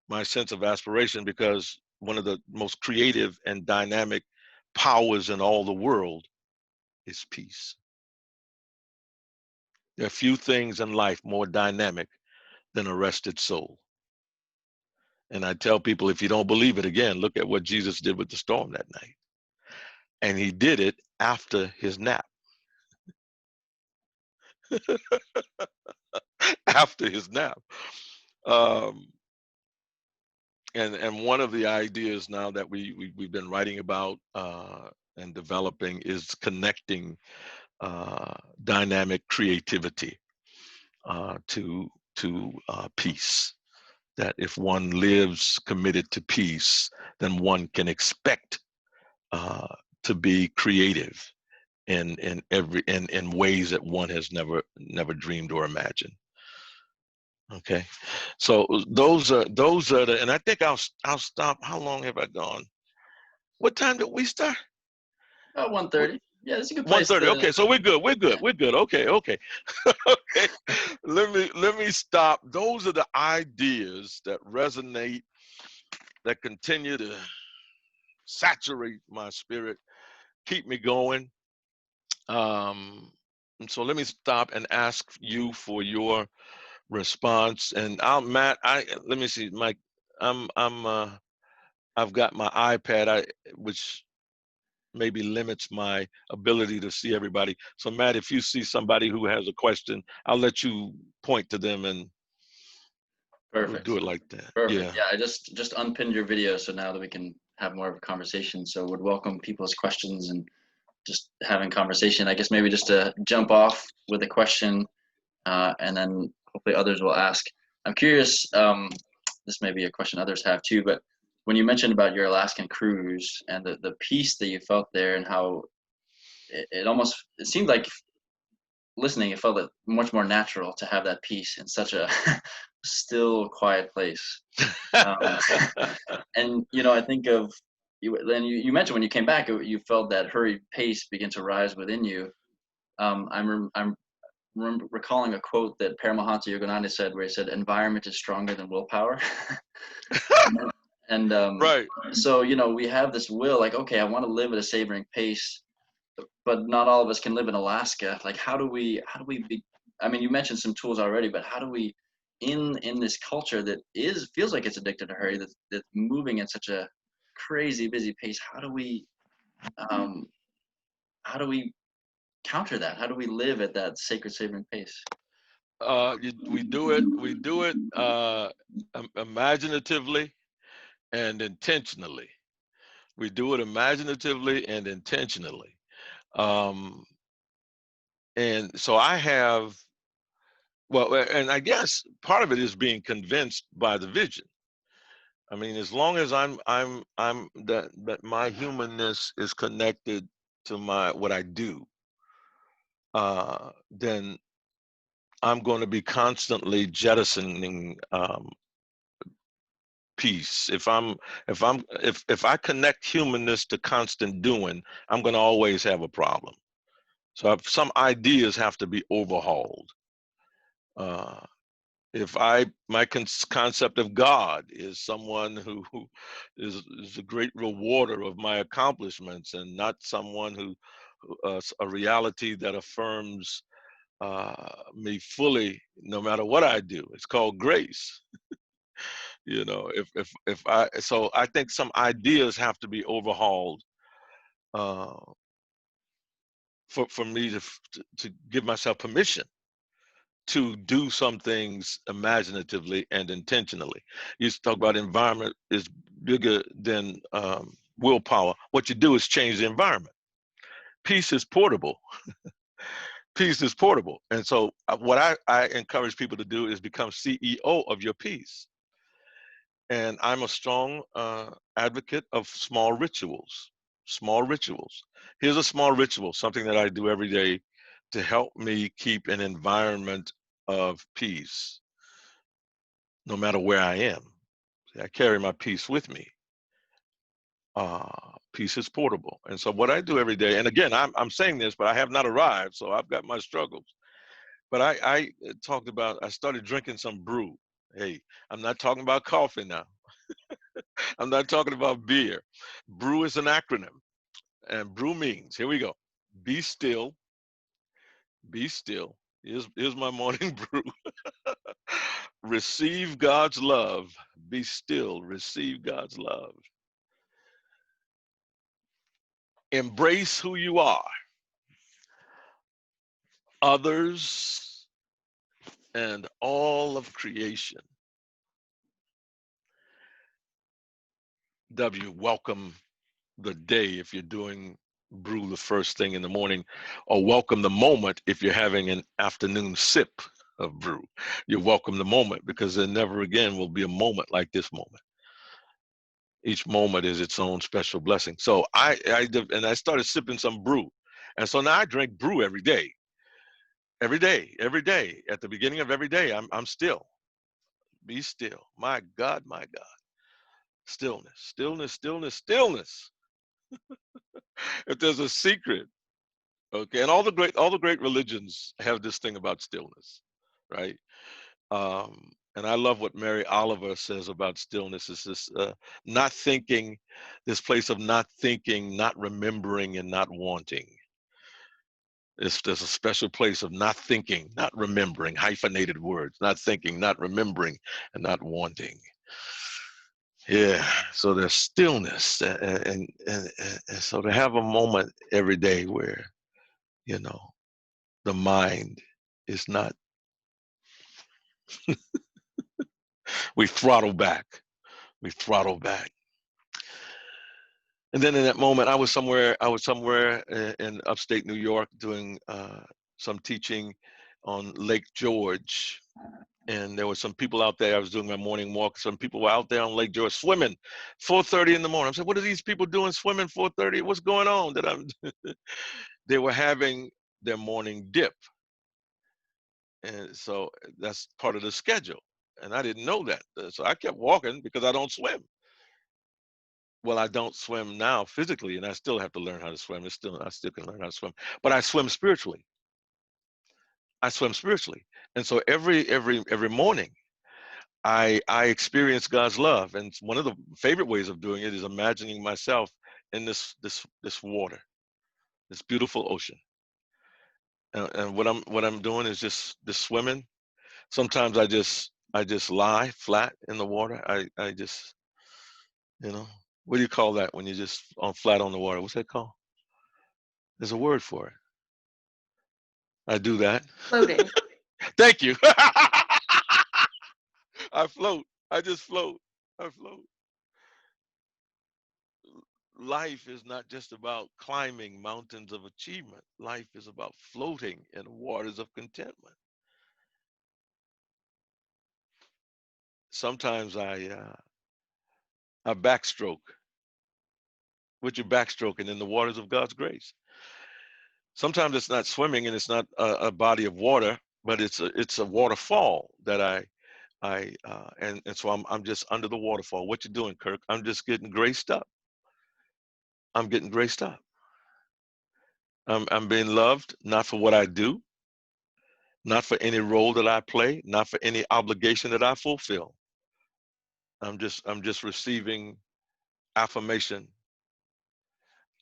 my sense of aspiration, because one of the most creative and dynamic powers in all the world is peace. There are few things in life more dynamic than a rested soul. And I tell people, if you don't believe it, again, look at what Jesus did with the storm that night. And he did it after his nap. After his nap. Um, and one of the ideas now that we've been writing about and developing is connecting dynamic creativity to peace. That if one lives committed to peace, then one can expect to be creative in ways that one has never dreamed or imagined. Okay, so those are the, and I think I'll stop. How long have I gone? What time did we start? About 1:30. Yeah, it's a good place 1:30. to. Okay, so we're good. We're good. Yeah. We're good. Okay. Okay. Okay. Let me stop. Those are the ideas that resonate, that continue to saturate my spirit, keep me going. And so let me stop and ask you for your response. And Matt, let me see, Mike. I've got my iPad, which maybe limits my ability to see everybody. So Matt, if you see somebody who has a question, I'll let you point to them, and we'll Perfect. do it like that. Perfect. Yeah. Yeah, I just unpinned your video, so now that we can have more of a conversation. So would welcome people's questions and just having conversation. I guess maybe just to jump off with a question, and then hopefully others will ask. I'm curious. This may be a question others have too, but when you mentioned about your Alaskan cruise and the peace that you felt there, and how it seemed like, listening, it felt much more natural to have that peace in such a still, quiet place. Um, and I think of you. Then you mentioned when you came back, you felt that hurried pace begin to rise within you. I'm recalling a quote that Paramahansa Yogananda said, where he said, "Environment is stronger than willpower." and Right. so we have this will, like, okay, I want to live at a savoring pace, but not all of us can live in Alaska. Like, how do we be, I mean, you mentioned some tools already, but how do we, in this culture that feels like it's addicted to hurry, that's moving at such a crazy busy pace, um how do we counter that? How do we live at that sacred savoring pace? We do it imaginatively and intentionally. We do it imaginatively and intentionally. Um, and so I have, well, and I guess part of it is being convinced by the vision. I mean, as long as I'm that my humanness is connected to my what I do, then I'm going to be constantly jettisoning peace. If I connect humanness to constant doing, I'm going to always have a problem. So some ideas have to be overhauled. Uh, if I my concept of God is someone who is a great rewarder of my accomplishments and not someone who a reality that affirms me fully no matter what I do. It's called grace. You know, if I so I think some ideas have to be overhauled uh, for me to give myself permission to do some things imaginatively and intentionally. You used to talk about environment is bigger than willpower. What you do is change the environment. Peace is portable. Peace is portable. And so what I encourage people to do is become CEO of your peace. And I'm a strong advocate of small rituals. Small rituals. Here's a small ritual, something that I do every day to help me keep an environment of peace, no matter where I am. I carry my peace with me. Peace is portable. And so what I do every day, and again, I'm saying this, but I have not arrived, so I've got my struggles. But I talked about, I started drinking some brew. Hey, I'm not talking about coffee now. I'm not talking about beer. Brew is an acronym, and brew means, here we go, be still, be still. Here's my morning brew. Receive God's love. Be still. Receive God's love. Embrace who you are, others, and all of creation. W, welcome the day if you're doing brew the first thing in the morning, or welcome the moment if you're having an afternoon sip of brew. You welcome the moment because there never again will be a moment like this moment. Each moment is its own special blessing. So I started sipping some brew, and so now I drink brew every day, every day. At the beginning of every day, I'm still. Be still. My God, my God. Stillness, stillness, stillness, stillness. If there's a secret, okay, and all the great religions have this thing about stillness, right? And I love what Mary Oliver says about stillness. Is this not thinking, this place of not thinking, not remembering, and not wanting. There's a special place of not thinking, not remembering, hyphenated words, not thinking, not remembering, and not wanting. Yeah, so there's stillness, and so to have a moment every day where, you know, the mind is not, we throttle back, we throttle back. And then in that moment, I was somewhere in upstate New York doing some teaching on Lake George. And there were some people out there. I was doing my morning walk. Some people were out there on Lake George swimming, 4:30 in the morning. I said, "What are these people doing swimming 4:30? What's going on?" That I'm. They were having their morning dip, and so that's part of the schedule. And I didn't know that, so I kept walking because I don't swim. Well, I don't swim now physically, and I still have to learn how to swim. I still can learn how to swim, but I swim spiritually. I swim spiritually, and so every morning I experience God's love, and one of the favorite ways of doing it is imagining myself in this water, this beautiful ocean, and what I'm doing is just swimming. Sometimes I just lie flat in the water. I just, you know, what do you call that when you just on flat on the water? What's that called? There's a word for it. I do that. Floating. Thank you. I float. I just float. I float. life is not just about climbing mountains of achievement. Life is about floating in waters of contentment. Sometimes I backstroke, with your backstroking in the waters of God's grace. Sometimes it's not swimming and it's not a body of water, but it's a waterfall that and so I'm just under the waterfall. What you doing, Kirk? I'm just getting graced up. I'm getting graced up. I'm being loved, not for what I do, not for any role that I play, not for any obligation that I fulfill. I'm just receiving affirmation.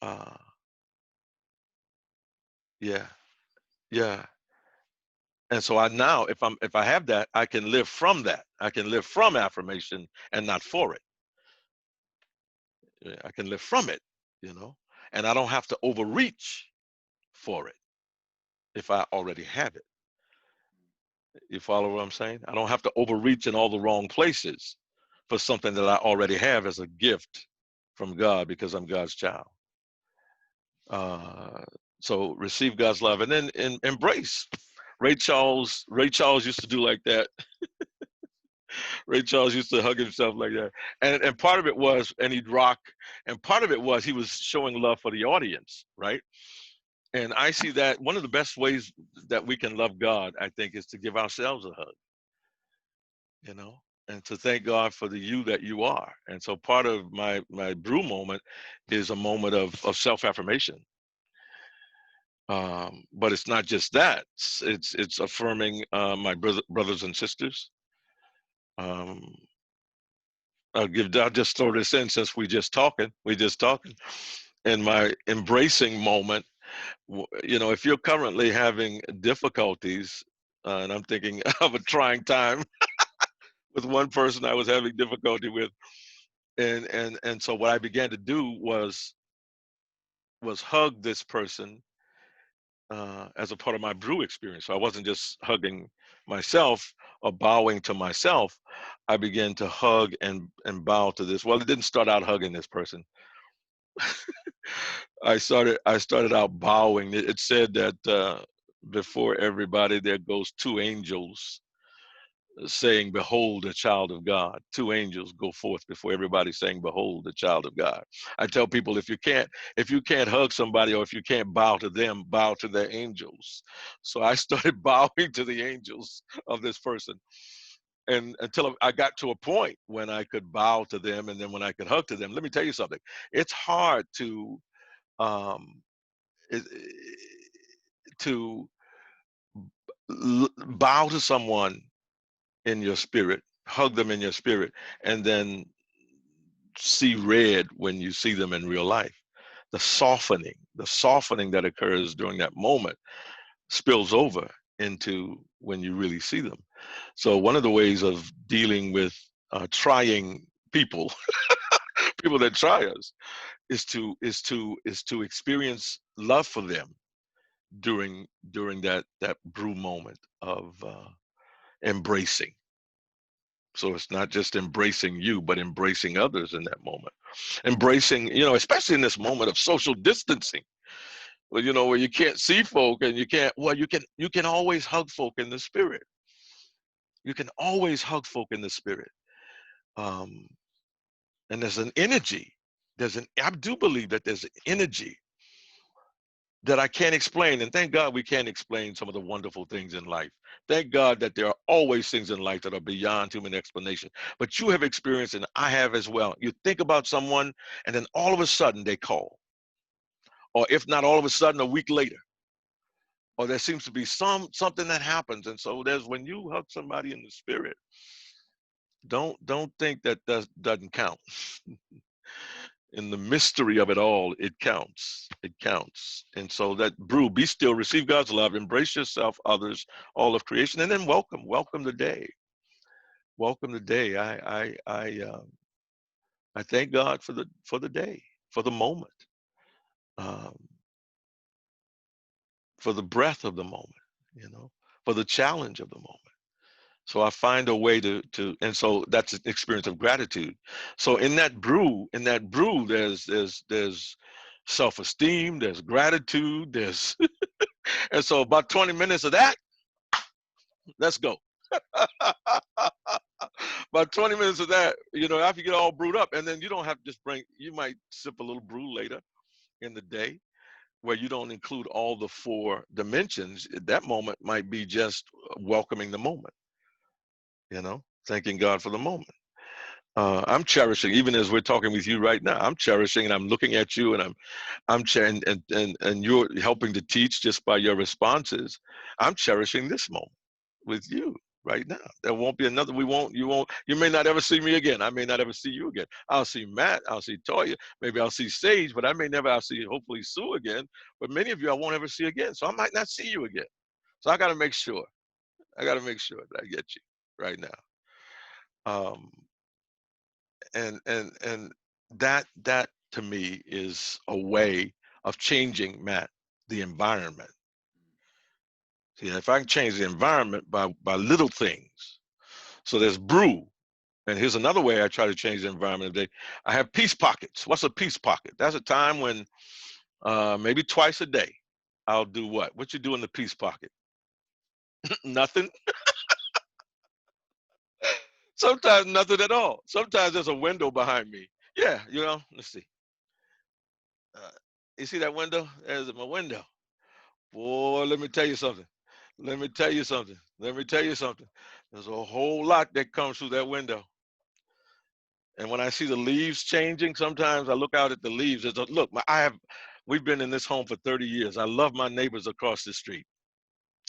Uh, yeah, yeah. And so I now, if I have that, I can live from that. I can live from affirmation and not for it. Yeah, I can live from it, you know, and I don't have to overreach for it if I already have it. You follow what I'm saying? I don't have to overreach in all the wrong places for something that I already have as a gift from God because I'm God's child. Uh, so receive God's love and then embrace. Ray Charles used to do like that. Ray Charles used to hug himself like that. And part of it was, and he'd rock, and part of it was he was showing love for the audience, right? And I see that one of the best ways that we can love God, I think, is to give ourselves a hug, you know, and to thank God for the you that you are. And so part of my brew moment is a moment of self-affirmation. But it's not just that. It's affirming my brothers and sisters. Um, I'll just throw this in since we just talking. In my embracing moment, you know, if you're currently having difficulties, and I'm thinking of a trying time with one person I was having difficulty with, and so what I began to do was hug this person as a part of my brew experience. So I wasn't just hugging myself or bowing to myself. I began to hug and bow to this. Well, it didn't start out hugging this person. I started out bowing. It said that before everybody there goes two angels saying, "Behold, a child of God." Two angels go forth before everybody saying, "Behold, the child of God." I tell people if you can't hug somebody or if you can't bow to them, bow to their angels. So I started bowing to the angels of this person, and until I got to a point when I could bow to them, and then when I could hug to them. Let me tell you something. It's hard um, it, to bow to someone in your spirit, hug them in your spirit, and then see red when you see them in real life. The softening that occurs during that moment spills over into when you really see them. So one of the ways of dealing with trying people, people that try us, is to experience love for them during that brew moment of embracing. So it's not just embracing you, but embracing others in that moment. Embracing, especially in this moment of social distancing, where you can't see folk and you can always hug folk in the spirit. You can always hug folk in the spirit. Um, and there's an energy. I do believe that there's an energy that I can't explain. And thank God we can't explain some of the wonderful things in life. Thank God that there are always things in life that are beyond human explanation. But you have experienced, and I have as well. You think about someone, and then all of a sudden they call. Or if not all of a sudden, a week later. Or there seems to be something that happens. And so there's when you hug somebody in the spirit, don't think that doesn't count. In the mystery of it all, it counts. It counts. And so that brew, be still, receive God's love, embrace yourself, others, all of creation, and then welcome the day. Welcome the day. I thank God for the day, for the moment, um, for the breath of the moment, for the challenge of the moment. So I find a way and so that's an experience of gratitude. So in that brew, there's self-esteem, there's gratitude, there's, and so about 20 minutes of that, let's go. About 20 minutes of that, after you get all brewed up, and then you don't have to just you might sip a little brew later in the day where you don't include all the 4 dimensions. That moment might be just welcoming the moment, thanking God for the moment. I'm cherishing, even as we're talking with you right now, I'm cherishing, and I'm looking at you, and I'm and you're helping to teach just by your responses. I'm cherishing this moment with you right now. There won't be another. You may not ever see me again. I may not ever see you again. I'll see Matt. I'll see Toya. Maybe I'll see Sage, but I'll see hopefully Sue again. But many of you I won't ever see again. So I might not see you again. So I got to make sure. That I get you right now. Um, and that to me is a way of changing, Matt, the environment. See, if I can change the environment by little things. So there's brew. And here's another way I try to change the environment today. I have peace pockets. What's a peace pocket? That's a time when maybe twice a day, I'll do what? What you do in the peace pocket? Nothing. Sometimes nothing at all. Sometimes there's a window behind me. Yeah, let's see. Uh, you see that window? There's my window. Boy, let me tell you something. Let me tell you something. Let me tell you something. There's a whole lot that comes through that window. And when I see the leaves changing, sometimes I look out at the leaves. We've been in this home for 30 years. I love my neighbors across the street.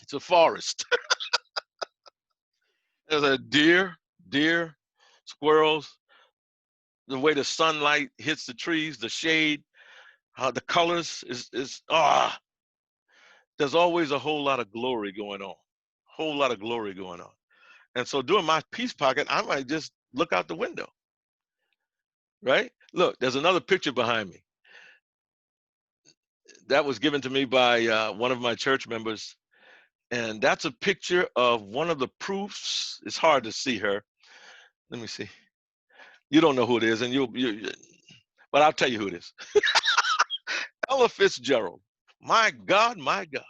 It's a forest. There's a deer, squirrels, the way the sunlight hits the trees, the shade, how the colors there's always a whole lot of glory going on. Whole lot of glory going on. And so during my peace pocket, I might just look out the window. Right? Look, there's another picture behind me. That was given to me by one of my church members. And that's a picture of one of the proofs. It's hard to see her. Let me see. You don't know who it is, and but I'll tell you who it is. Ella Fitzgerald. My God, my God.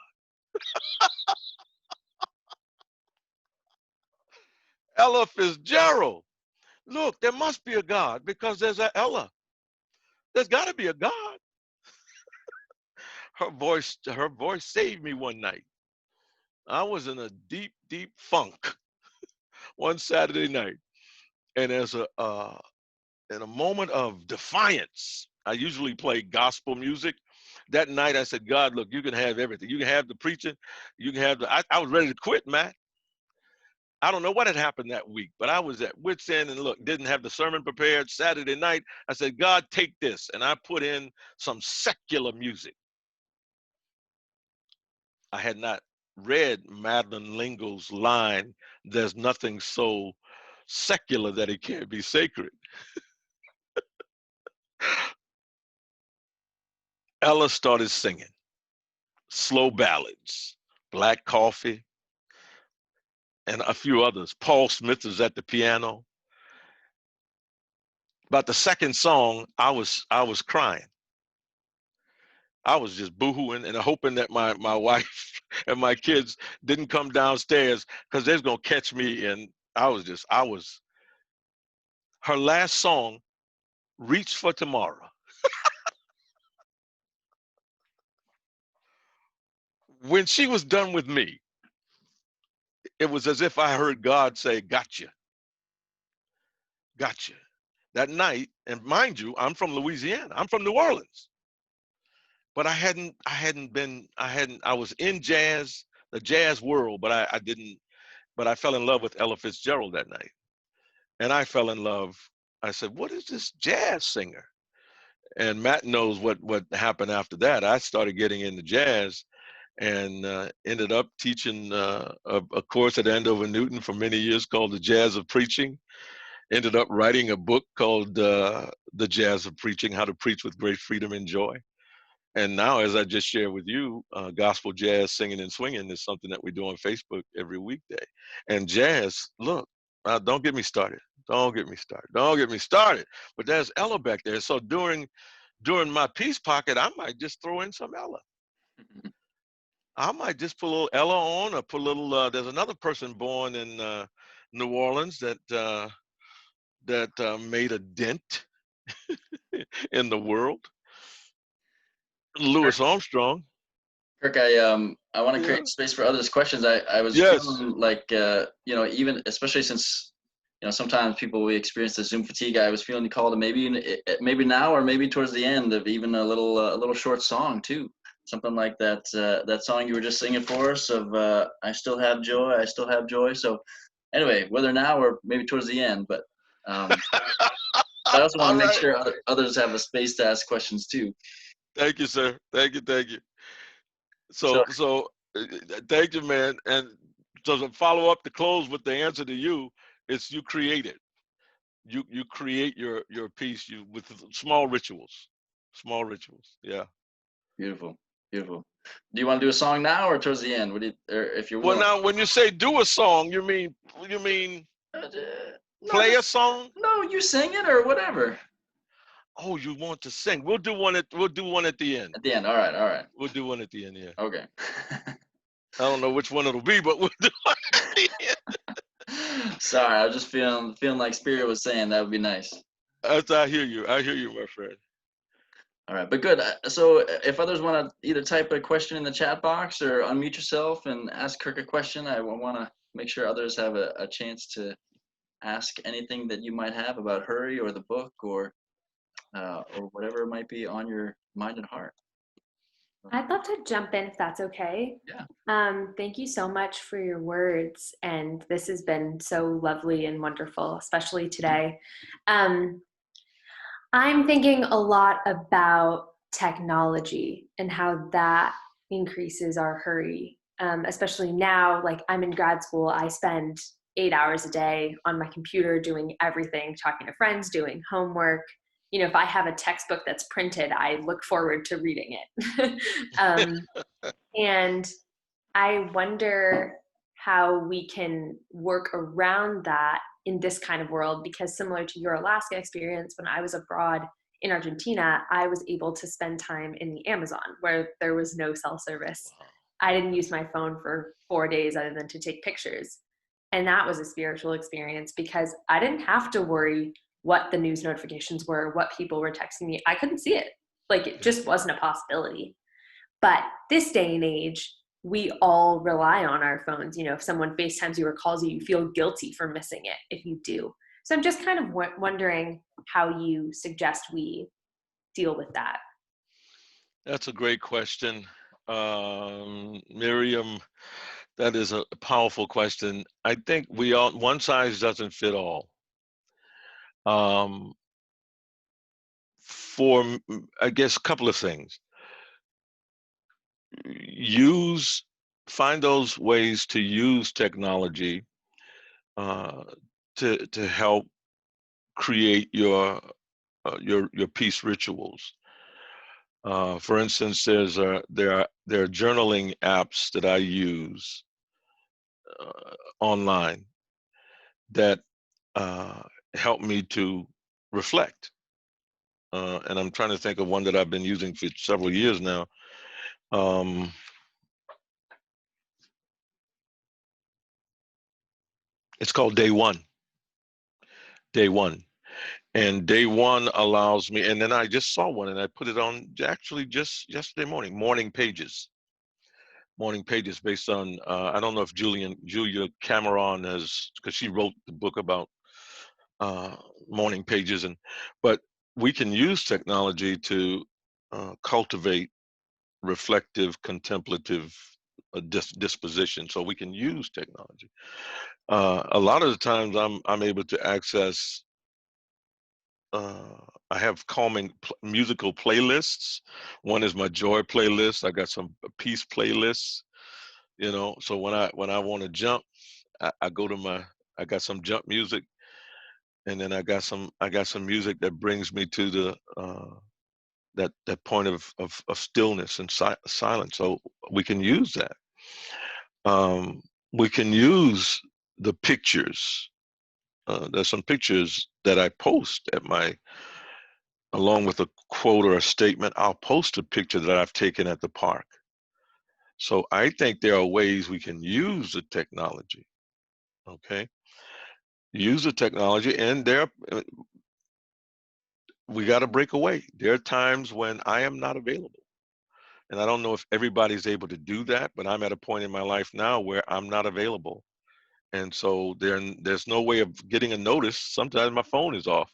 Ella Fitzgerald. Look, there must be a God because there's a Ella. There's got to be a God. Her voice saved me one night. I was in a deep, deep funk one Saturday night, and in a moment of defiance, I usually play gospel music. That night, I said, God, look, you can have everything. You can have the preaching. You can have I was ready to quit, Matt. I don't know what had happened that week, but I was at wit's end and look, didn't have the sermon prepared. Saturday night, I said, God, take this. And I put in some secular music. I had not read Madeline L'Engle's line, there's nothing so secular that it can't be sacred. Ella started singing slow ballads, Black Coffee, and a few others. Paul Smith was at the piano. About the second song, I was crying. I was just boohooing and hoping that my wife and my kids didn't come downstairs because they're gonna catch me. And her last song, Reach for Tomorrow. When she was done with me, it was as if I heard God say, gotcha. Gotcha. That night, and mind you, I'm from Louisiana. I'm from New Orleans. But I was in jazz, the jazz world, but I fell in love with Ella Fitzgerald that night. And I fell in love. I said, what is this jazz singer? And Matt knows what happened after that. I started getting into jazz and ended up teaching a course at Andover Newton for many years called The Jazz of Preaching. Ended up writing a book called The Jazz of Preaching, How to Preach with Great Freedom and Joy. and now, as I just shared with you, gospel jazz singing and swinging is something that we do on Facebook every weekday. And jazz, look, don't get me started. Don't get me started. Don't get me started. But there's Ella back there. So during my peace pocket, I might just throw in some Ella. I might just put a little Ella on, or put a little. There's another person born in New Orleans that made a dent in the world. Louis Armstrong. Kirk, I want to Yeah. create space for others' questions. I was Yes. feeling like even especially since sometimes people we experience the Zoom fatigue. I was feeling the call to maybe now or maybe towards the end of even a little short song too, something like that that song you were just singing for us of I still have joy, I still have joy. So anyway, whether now or maybe towards the end, but I also want All to make right. sure others have a space to ask questions too. Thank you, sir. Thank you. Thank you. So Thank you, man. And so to follow up to close with the answer to you, it's you create it. You create your piece with small rituals. Small rituals. Yeah. beautiful, beautiful. Do you want to do a song now or towards the end? What do you, or if you're Well, willing? now when you say do a song, you mean Uh, no, play a just song? no. You sing it or whatever. Oh, you want to sing? We'll do one at the end. At the end. All right. All right. We'll do one at the end. Yeah. Okay. I don't know which one it'll be, but we'll do one at the end. Sorry, I was just feeling like Spirit was saying that would be nice. I hear you. I hear you, my friend. All right, but good. So if others want to either type a question in the chat box or unmute yourself and ask Kirk a question, I want to make sure others have a chance to ask anything that you might have about Hurry or the book or whatever might be on your mind and heart. I'd love to jump in if that's okay. Yeah. Thank you so much for your words. And this has been so lovely and wonderful, especially today. I'm thinking a lot about technology and how that increases our hurry, especially now. Like, I'm in grad school, I spend 8 hours a day on my computer doing everything, talking to friends, doing homework. If I have a textbook that's printed, I look forward to reading it. And I wonder how we can work around that in this kind of world, because similar to your Alaska experience, when I was abroad in Argentina, I was able to spend time in the Amazon where there was no cell service. I didn't use my phone for 4 days other than to take pictures. And that was a spiritual experience because I didn't have to worry what the news notifications were, what people were texting me. I couldn't see it. Like, it just wasn't a possibility. But this day and age, we all rely on our phones. If someone FaceTimes you or calls you, you feel guilty for missing it if you do. So I'm just kind of wondering how you suggest we deal with that. That's a great question, Miriam. That is a powerful question. I think one size doesn't fit all. For I guess a couple of things. Find those ways to use technology to help create your peace rituals. For instance, there are journaling apps that I use online that help me to reflect. And I'm trying to think of one that I've been using for several years now. It's called Day One. Day One. And Day One allows me, and then I just saw one and I put it on actually just yesterday morning, morning pages. Morning pages based on, I don't know if Julia Cameron has, because she wrote the book about morning pages, but we can use technology to cultivate reflective, contemplative disposition. So we can use technology. A lot of the times I'm able to access. I have calming musical playlists. One is my joy playlist. I got some peace playlists. So when I want to jump, I go to I got some jump music, and then I got some music that brings me to that point of stillness and silence. So we can use that. We can use the pictures. There's some pictures that I post at along with a quote or a statement. I'll post a picture that I've taken at the park. So I think there are ways we can use the technology. Okay, use the technology, and we got to break away. There are times when I am not available. And I don't know if everybody's able to do that, but I'm at a point in my life now where I'm not available. And so there's no way of getting a notice. Sometimes my phone is off.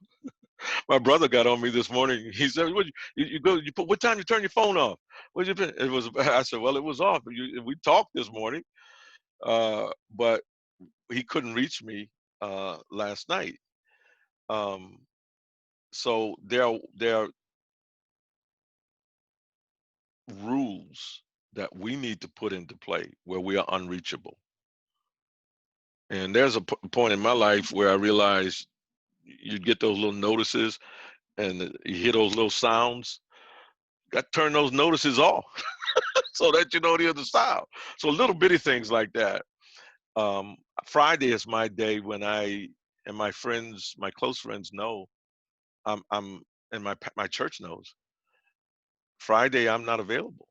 My brother got on me this morning. He said, what time you turn your phone off? It was, I said, well, it was off. We talked this morning, but he couldn't reach me last night. So there are rules that we need to put into play where we are unreachable. And there's a point in my life where I realized you get those little notices and you hear those little sounds. Got to turn those notices off so that you don't hear the sound. So little bitty things like that. Friday is my day when and my friends, my close friends know, and my church knows. Friday I'm not available.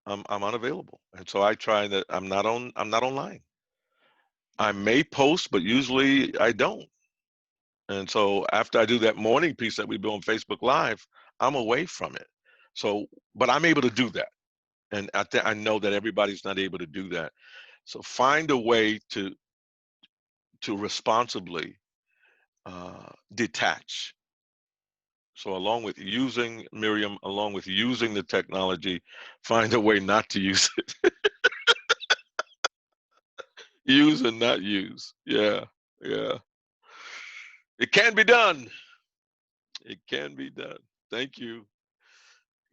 I'm unavailable, and so I try that I'm not online. I may post, but usually I don't. And so after I do that morning piece that we do on Facebook Live, I'm away from it. So, but I'm able to do that, and I know that everybody's not able to do that. So find a way to responsibly detach. So along with using Miriam, along with using the technology, find a way not to use it. Use and not use. Yeah, yeah. It can be done. It can be done. Thank you.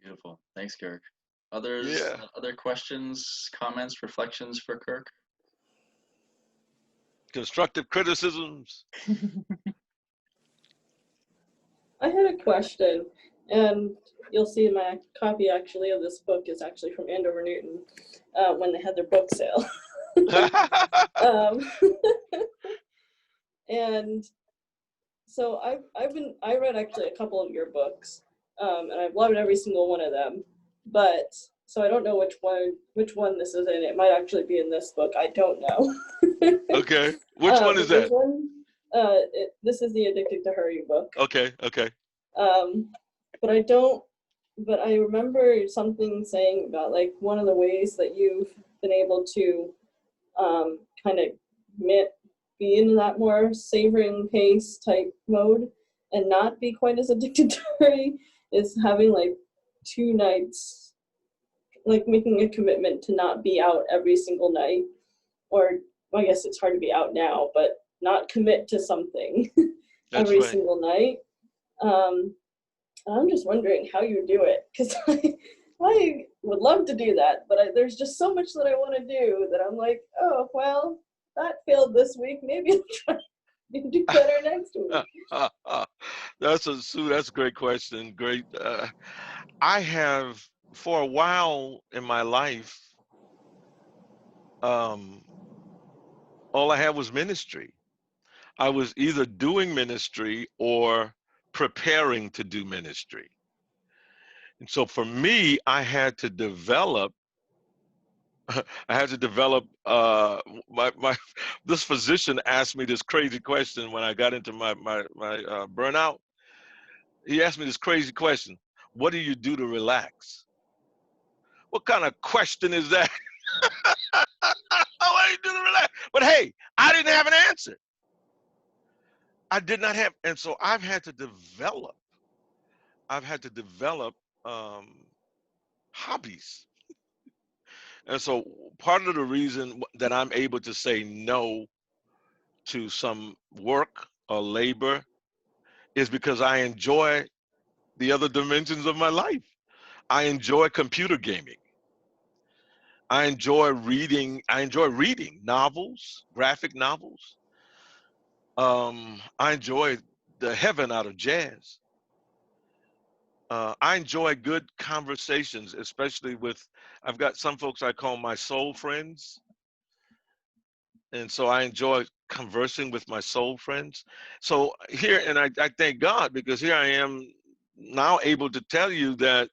Beautiful. Thanks, Kirk. Others, Yeah. other questions, comments, reflections for Kirk? Constructive criticisms. I had a question, and you'll see my copy actually of this book is actually from Andover Newton when they had their book sale. um, and so I read actually a couple of your books, and I've loved every single one of them. But so I don't know which one this is in. It might actually be in this book. I don't know. Okay. Which one is that? This is the Addicted to Hurry book. Okay. Okay. But I remember something saying about like one of the ways that you've been able to kind of be in that more savoring pace type mode and not be quite as addicted to hurry is having like 2 nights, like making a commitment to not be out every single night, or I guess it's hard to be out now, but not commit to something every right. single night. I'm just wondering how you do it, because I would love to do that, but there's just so much that I want to do that I'm like, oh, well, that failed this week. Maybe I'll try to do better next week. That's a great question. Great. I have, for a while in my life, all I had was ministry. I was either doing ministry or preparing to do ministry. And so for me, I had to develop my this physician asked me this crazy question when I got into my burnout. He asked me this crazy question: what do you do to relax? What kind of question is that? What do you do to relax? But hey, I didn't have an answer. I did not have, and so I've had to develop hobbies. And so part of the reason that I'm able to say no to some work or labor is because I enjoy the other dimensions of my life. I enjoy computer gaming. I enjoy reading. Novels, graphic novels. I enjoy the heaven out of jazz. I enjoy good conversations, especially with, I've got some folks I call my soul friends. And so I enjoy conversing with my soul friends. So here, and I thank God, because here I am now able to tell you that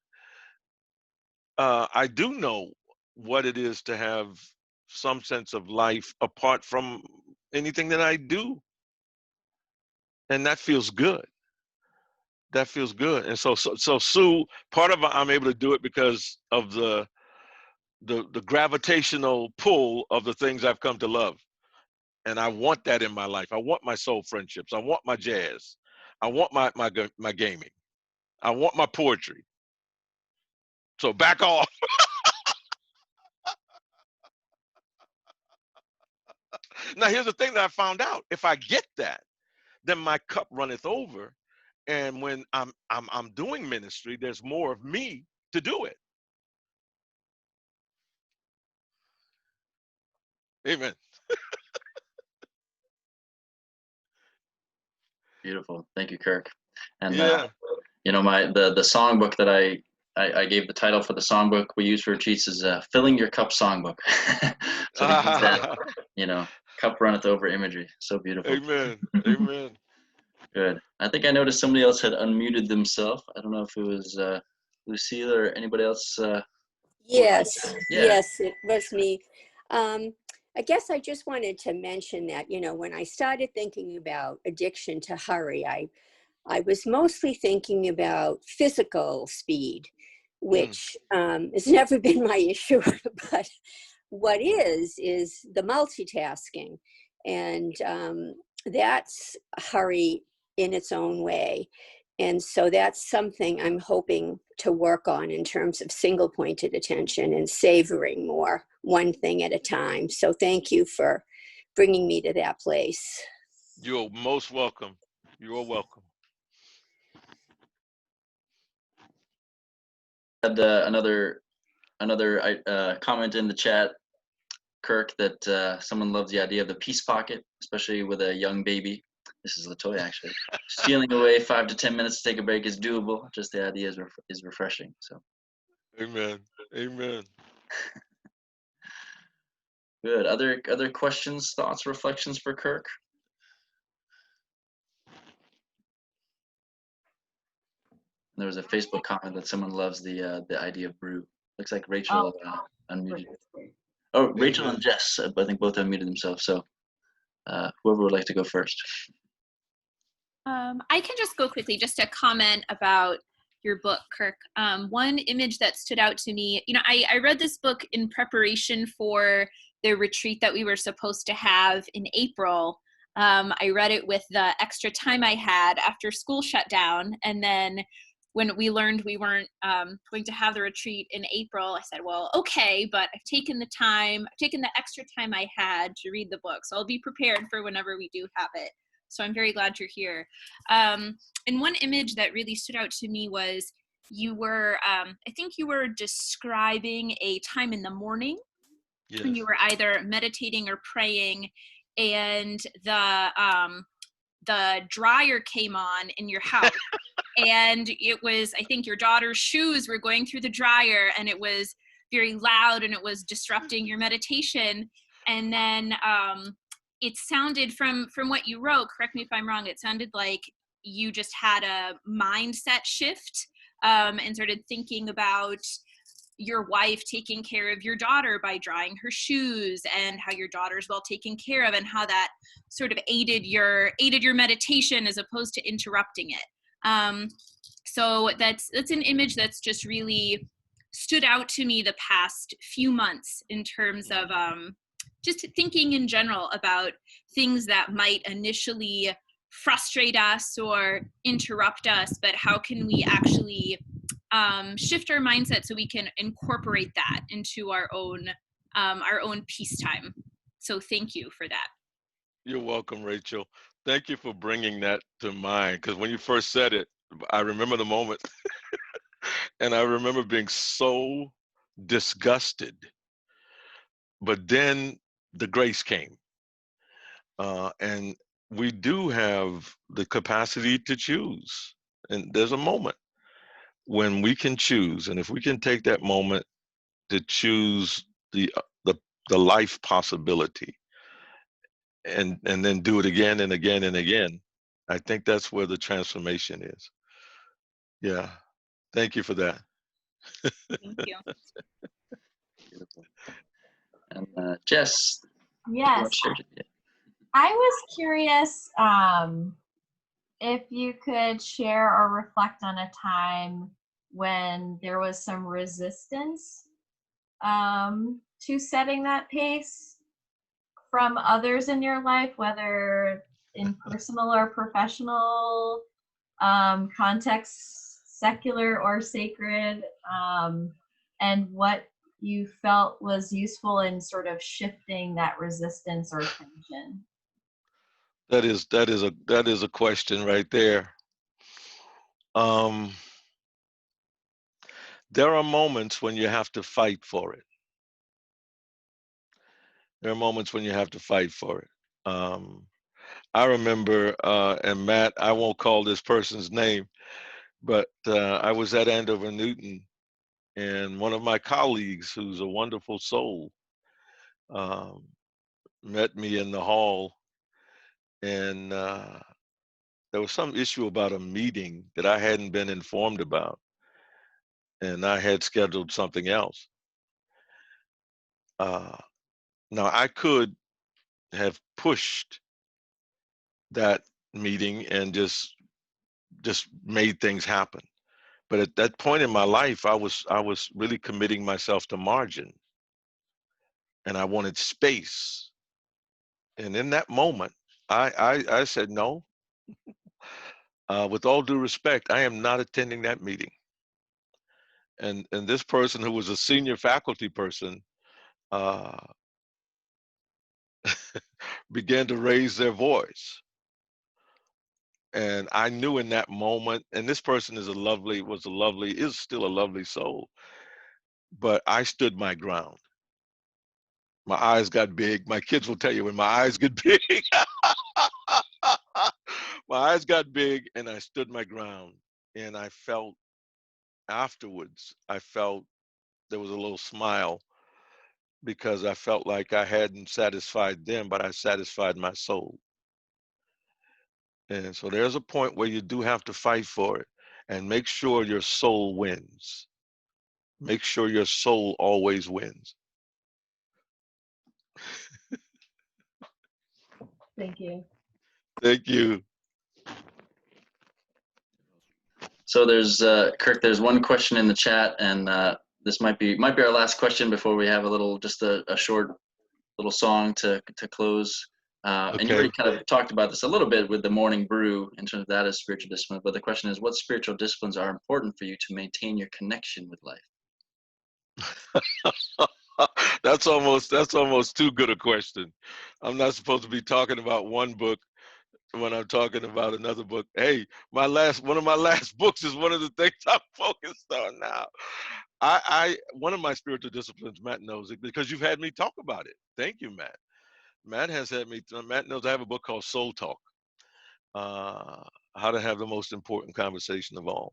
I do know what it is to have some sense of life apart from anything that I do. And that feels good. That feels good. And so Sue, part of I'm able to do it because of the gravitational pull of the things I've come to love. And I want that in my life. I want my soul friendships. I want my jazz. I want my gaming. I want my poetry. So back off. Now here's the thing that I found out. If I get that, then my cup runneth over. And when I'm doing ministry, there's more of me to do it. Amen. Beautiful. Thank you, Kirk. And Yeah. you know, the songbook that I gave the title for the songbook we use for retreats is Filling Your Cup Songbook. So to use that, you know, cup runneth over imagery. So beautiful. Amen. Amen. Good. I think I noticed somebody else had unmuted themselves. I don't know if it was Lucille or anybody else. Yes, Yeah. yes, it was me. I guess I just wanted to mention that, you know, when I started thinking about addiction to hurry, I was mostly thinking about physical speed, which has never been my issue. But what is the multitasking. And that's hurry in its own way. And so that's something I'm hoping to work on in terms of single pointed attention and savoring more one thing at a time. So thank you for bringing me to that place. You're most welcome. You're welcome. Had another comment in the chat, Kirk, that someone loves the idea of the peace pocket, especially with a young baby. This is Latoya, actually. Stealing away 5 to 10 minutes to take a break is doable. Just the idea is refreshing. So. Amen. Amen. Good. Other questions, thoughts, reflections for Kirk? There was a Facebook comment that someone loves the idea of brew. Looks like Rachel unmuted. Oh, Rachel and Jess, I think both unmuted themselves. So whoever would like to go first. I can just go quickly just to comment about your book, Kirk. One image that stood out to me, you know, I read this book in preparation for the retreat that we were supposed to have in April. I read it with the extra time I had after school shut down. And then when we learned we weren't going to have the retreat in April, I said, well, okay, but I've taken the extra time I had to read the book. So I'll be prepared for whenever we do have it. So I'm very glad you're here. And one image that really stood out to me was you were, I think you were describing a time in the morning when you were either meditating or praying, and the dryer came on in your house. And it was, I think your daughter's shoes were going through the dryer, and it was very loud and it was disrupting your meditation. And then it sounded from what you wrote, correct me if I'm wrong, it sounded like you just had a mindset shift and started thinking about your wife taking care of your daughter by drying her shoes, and how your daughter's well taken care of, and how that sort of aided your meditation as opposed to interrupting it. So that's an image that's just really stood out to me the past few months in terms of just thinking in general about things that might initially frustrate us or interrupt us, but how can we actually shift our mindset so we can incorporate that into our own peacetime. So thank you for that. You're welcome, Rachel. Thank you for bringing that to mind, because when you first said it, I remember the moment. And I remember being so disgusted. But then the grace came. And we do have the capacity to choose. And there's a moment when we can choose, and if we can take that moment to choose the life possibility, and then do it again and again and again, I think that's where the transformation is. Yeah. Thank you for that. Thank you. Beautiful. And Jess, you Yes, want to share? Yeah. I was curious if you could share or reflect on a time when there was some resistance to setting that pace from others in your life, whether in personal or professional contexts, secular or sacred, and what you felt was useful in sort of shifting that resistance or tension. That is a question right there. There are moments when you have to fight for it. There are moments when you have to fight for it. I remember, and Matt, I won't call this person's name, but I was at Andover Newton, and one of my colleagues, who's a wonderful soul, met me in the hall, and there was some issue about a meeting that I hadn't been informed about, and I had scheduled something else. Now, I could have pushed that meeting and just made things happen. But at that point in my life, I was really committing myself to margin, and I wanted space. And in that moment, I said no. With all due respect, I am not attending that meeting. And this person, who was a senior faculty person, uh, began to raise their voice. And I knew in that moment, and this person is still a lovely soul, but I stood my ground. My eyes got big. My kids will tell you, when my eyes get big, my eyes got big, and I stood my ground. And I felt afterwards, there was a little smile, because I felt like I hadn't satisfied them, but I satisfied my soul. And so there's a point where you do have to fight for it, and make sure your soul wins. Make sure your soul always wins. Thank you. Thank you. So there's Kirk. There's one question in the chat, and this might be our last question before we have a short little song to close. And you Okay. already kind of talked about this a little bit with the morning brew in terms of that as spiritual discipline. But the question is, what spiritual disciplines are important for you to maintain your connection with life? That's almost too good a question. I'm not supposed to be talking about one book when I'm talking about another book. Hey, one of my last books is one of the things I'm focused on now. One of my spiritual disciplines, Matt knows it because you've had me talk about it. Thank you, Matt. Matt knows I have a book called Soul Talk, how to have the most important conversation of all.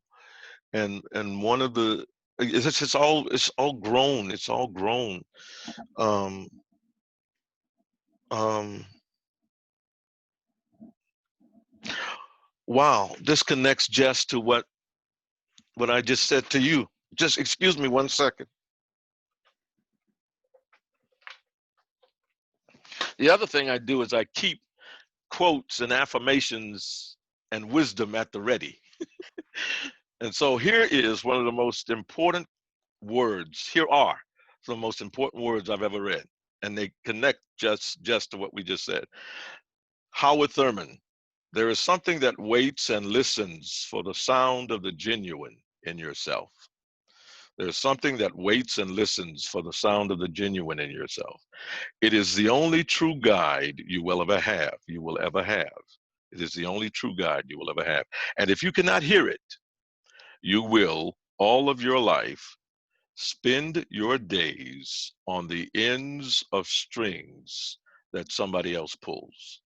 And one of the, it's all grown. It's all grown. Um, um, wow, this connects just to what I just said to you. Just excuse me 1 second. The other thing I do is I keep quotes and affirmations and wisdom at the ready. And so here is one of the most important words. Here are the most important words I've ever read, and they connect just to what we just said. Howard Thurman: there is something that waits and listens for the sound of the genuine in yourself. There's something that waits and listens for the sound of the genuine in yourself. It is the only true guide you will ever have. It is the only true guide you will ever have. And if you cannot hear it, you will, all of your life, spend your days on the ends of strings that somebody else pulls.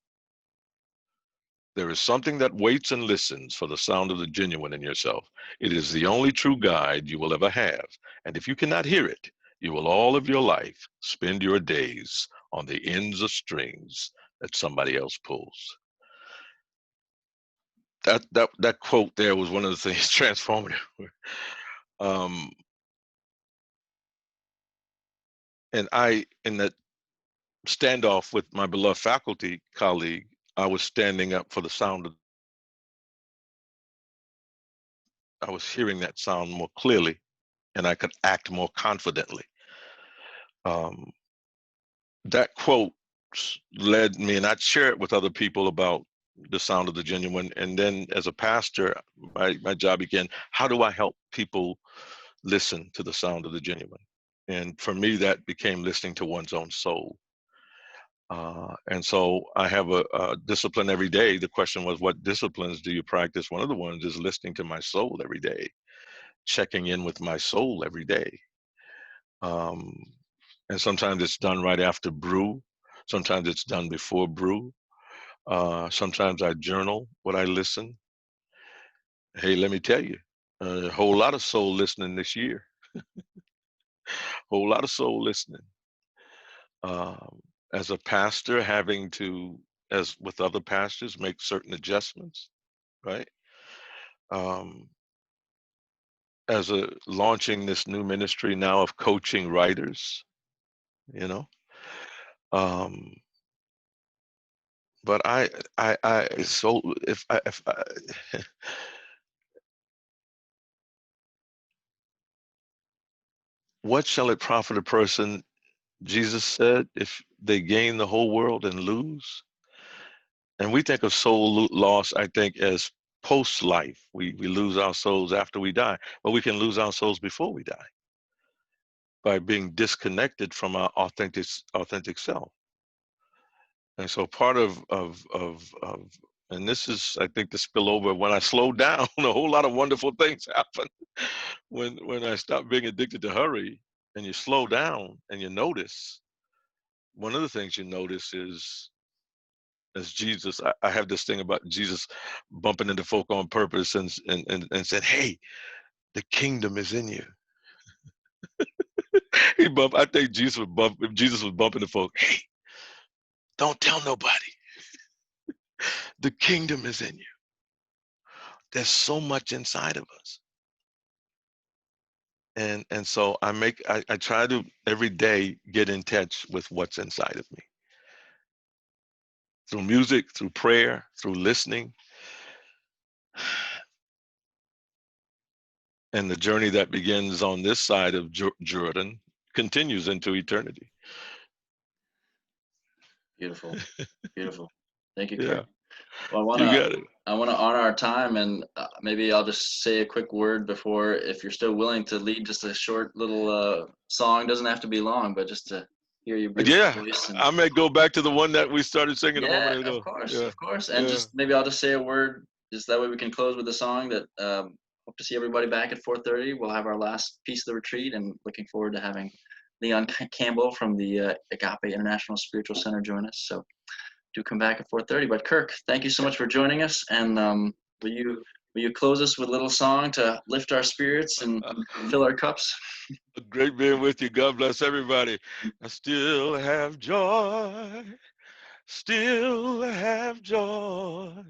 There is something that waits and listens for the sound of the genuine in yourself. It is the only true guide you will ever have. And if you cannot hear it, you will all of your life spend your days on the ends of strings that somebody else pulls. That quote there was one of the things transformative. Um, and in that standoff with my beloved faculty colleague, I was standing up for the sound of, I was hearing that sound more clearly, and I could act more confidently. Um, that quote led me, and I'd share it with other people about the sound of the genuine. And then as a pastor, my job began, how do I help people listen to the sound of the genuine? And for me, that became listening to one's own soul. And so I have a discipline every day. The question was, what disciplines do you practice? One of the ones is listening to my soul every day, checking in with my soul every day. And sometimes it's done right after brew. Sometimes it's done before brew. Sometimes I journal what I listen. Hey, let me tell you, a whole lot of soul listening this year. Whole lot of soul listening. As a pastor, having to, as with other pastors, make certain adjustments, right? As a launching this new ministry now of coaching writers, you know. But so if I what shall it profit a person, Jesus said, if they gain the whole world and lose? And we think of soul loss, I think, as post-life. We lose our souls after we die, but we can lose our souls before we die by being disconnected from our authentic self. And so part of and this is, I think, the spillover. When I slow down, a whole lot of wonderful things happen. When I stop being addicted to hurry and you slow down and you notice, one of the things you notice is, as Jesus, I have this thing about Jesus bumping into folk on purpose and said, "Hey, the kingdom is in you." I think if Jesus was bumping the folk, "Hey, don't tell nobody. The kingdom is in you." There's so much inside of us. And so I try to every day get in touch with what's inside of me. Through music, through prayer, through listening. And the journey that begins on this side of Jordan continues into eternity. Beautiful, beautiful. Thank you, Yeah, Kirk. Well, you got it. I wanna honor our time, and maybe I'll just say a quick word before, if you're still willing to lead just a short little song. Doesn't have to be long, but just to hear your beautiful Yeah, voice. And I may go back to the one that we started singing a yeah, moment of ago. course, Yeah, of course. And yeah. just maybe I'll just say a word, just that way we can close with the song. That hope to see everybody back at 4:30. We'll have our last piece of the retreat, and looking forward to having Leon Campbell from the Agape International Spiritual Center join us. So do come back at 4:30. But Kirk, thank you so much for joining us. And will you close us with a little song to lift our spirits and fill our cups? Great being with you. God bless everybody. I still have joy. Still have joy.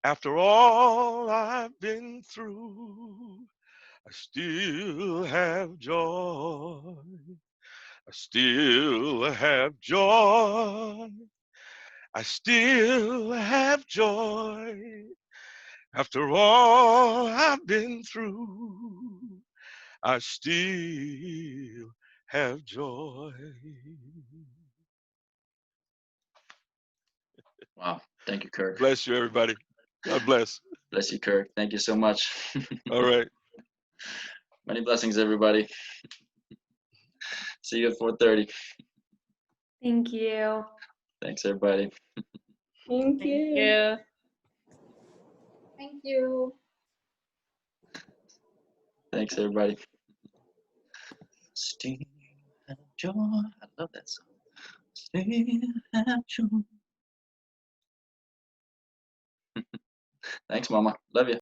After all I've been through, I still have joy. I still have joy. I still have joy. After all I've been through, I still have joy. Wow. Thank you, Kirk. Bless you, everybody. God bless. Bless you, Kirk. Thank you so much. All right. Many blessings, everybody. See you at 4:30. Thank you. Thanks, everybody. Thank you. Thank you. Thanks, everybody. Still have joy. I love that song. Still have joy. Thanks, Mama. Love you.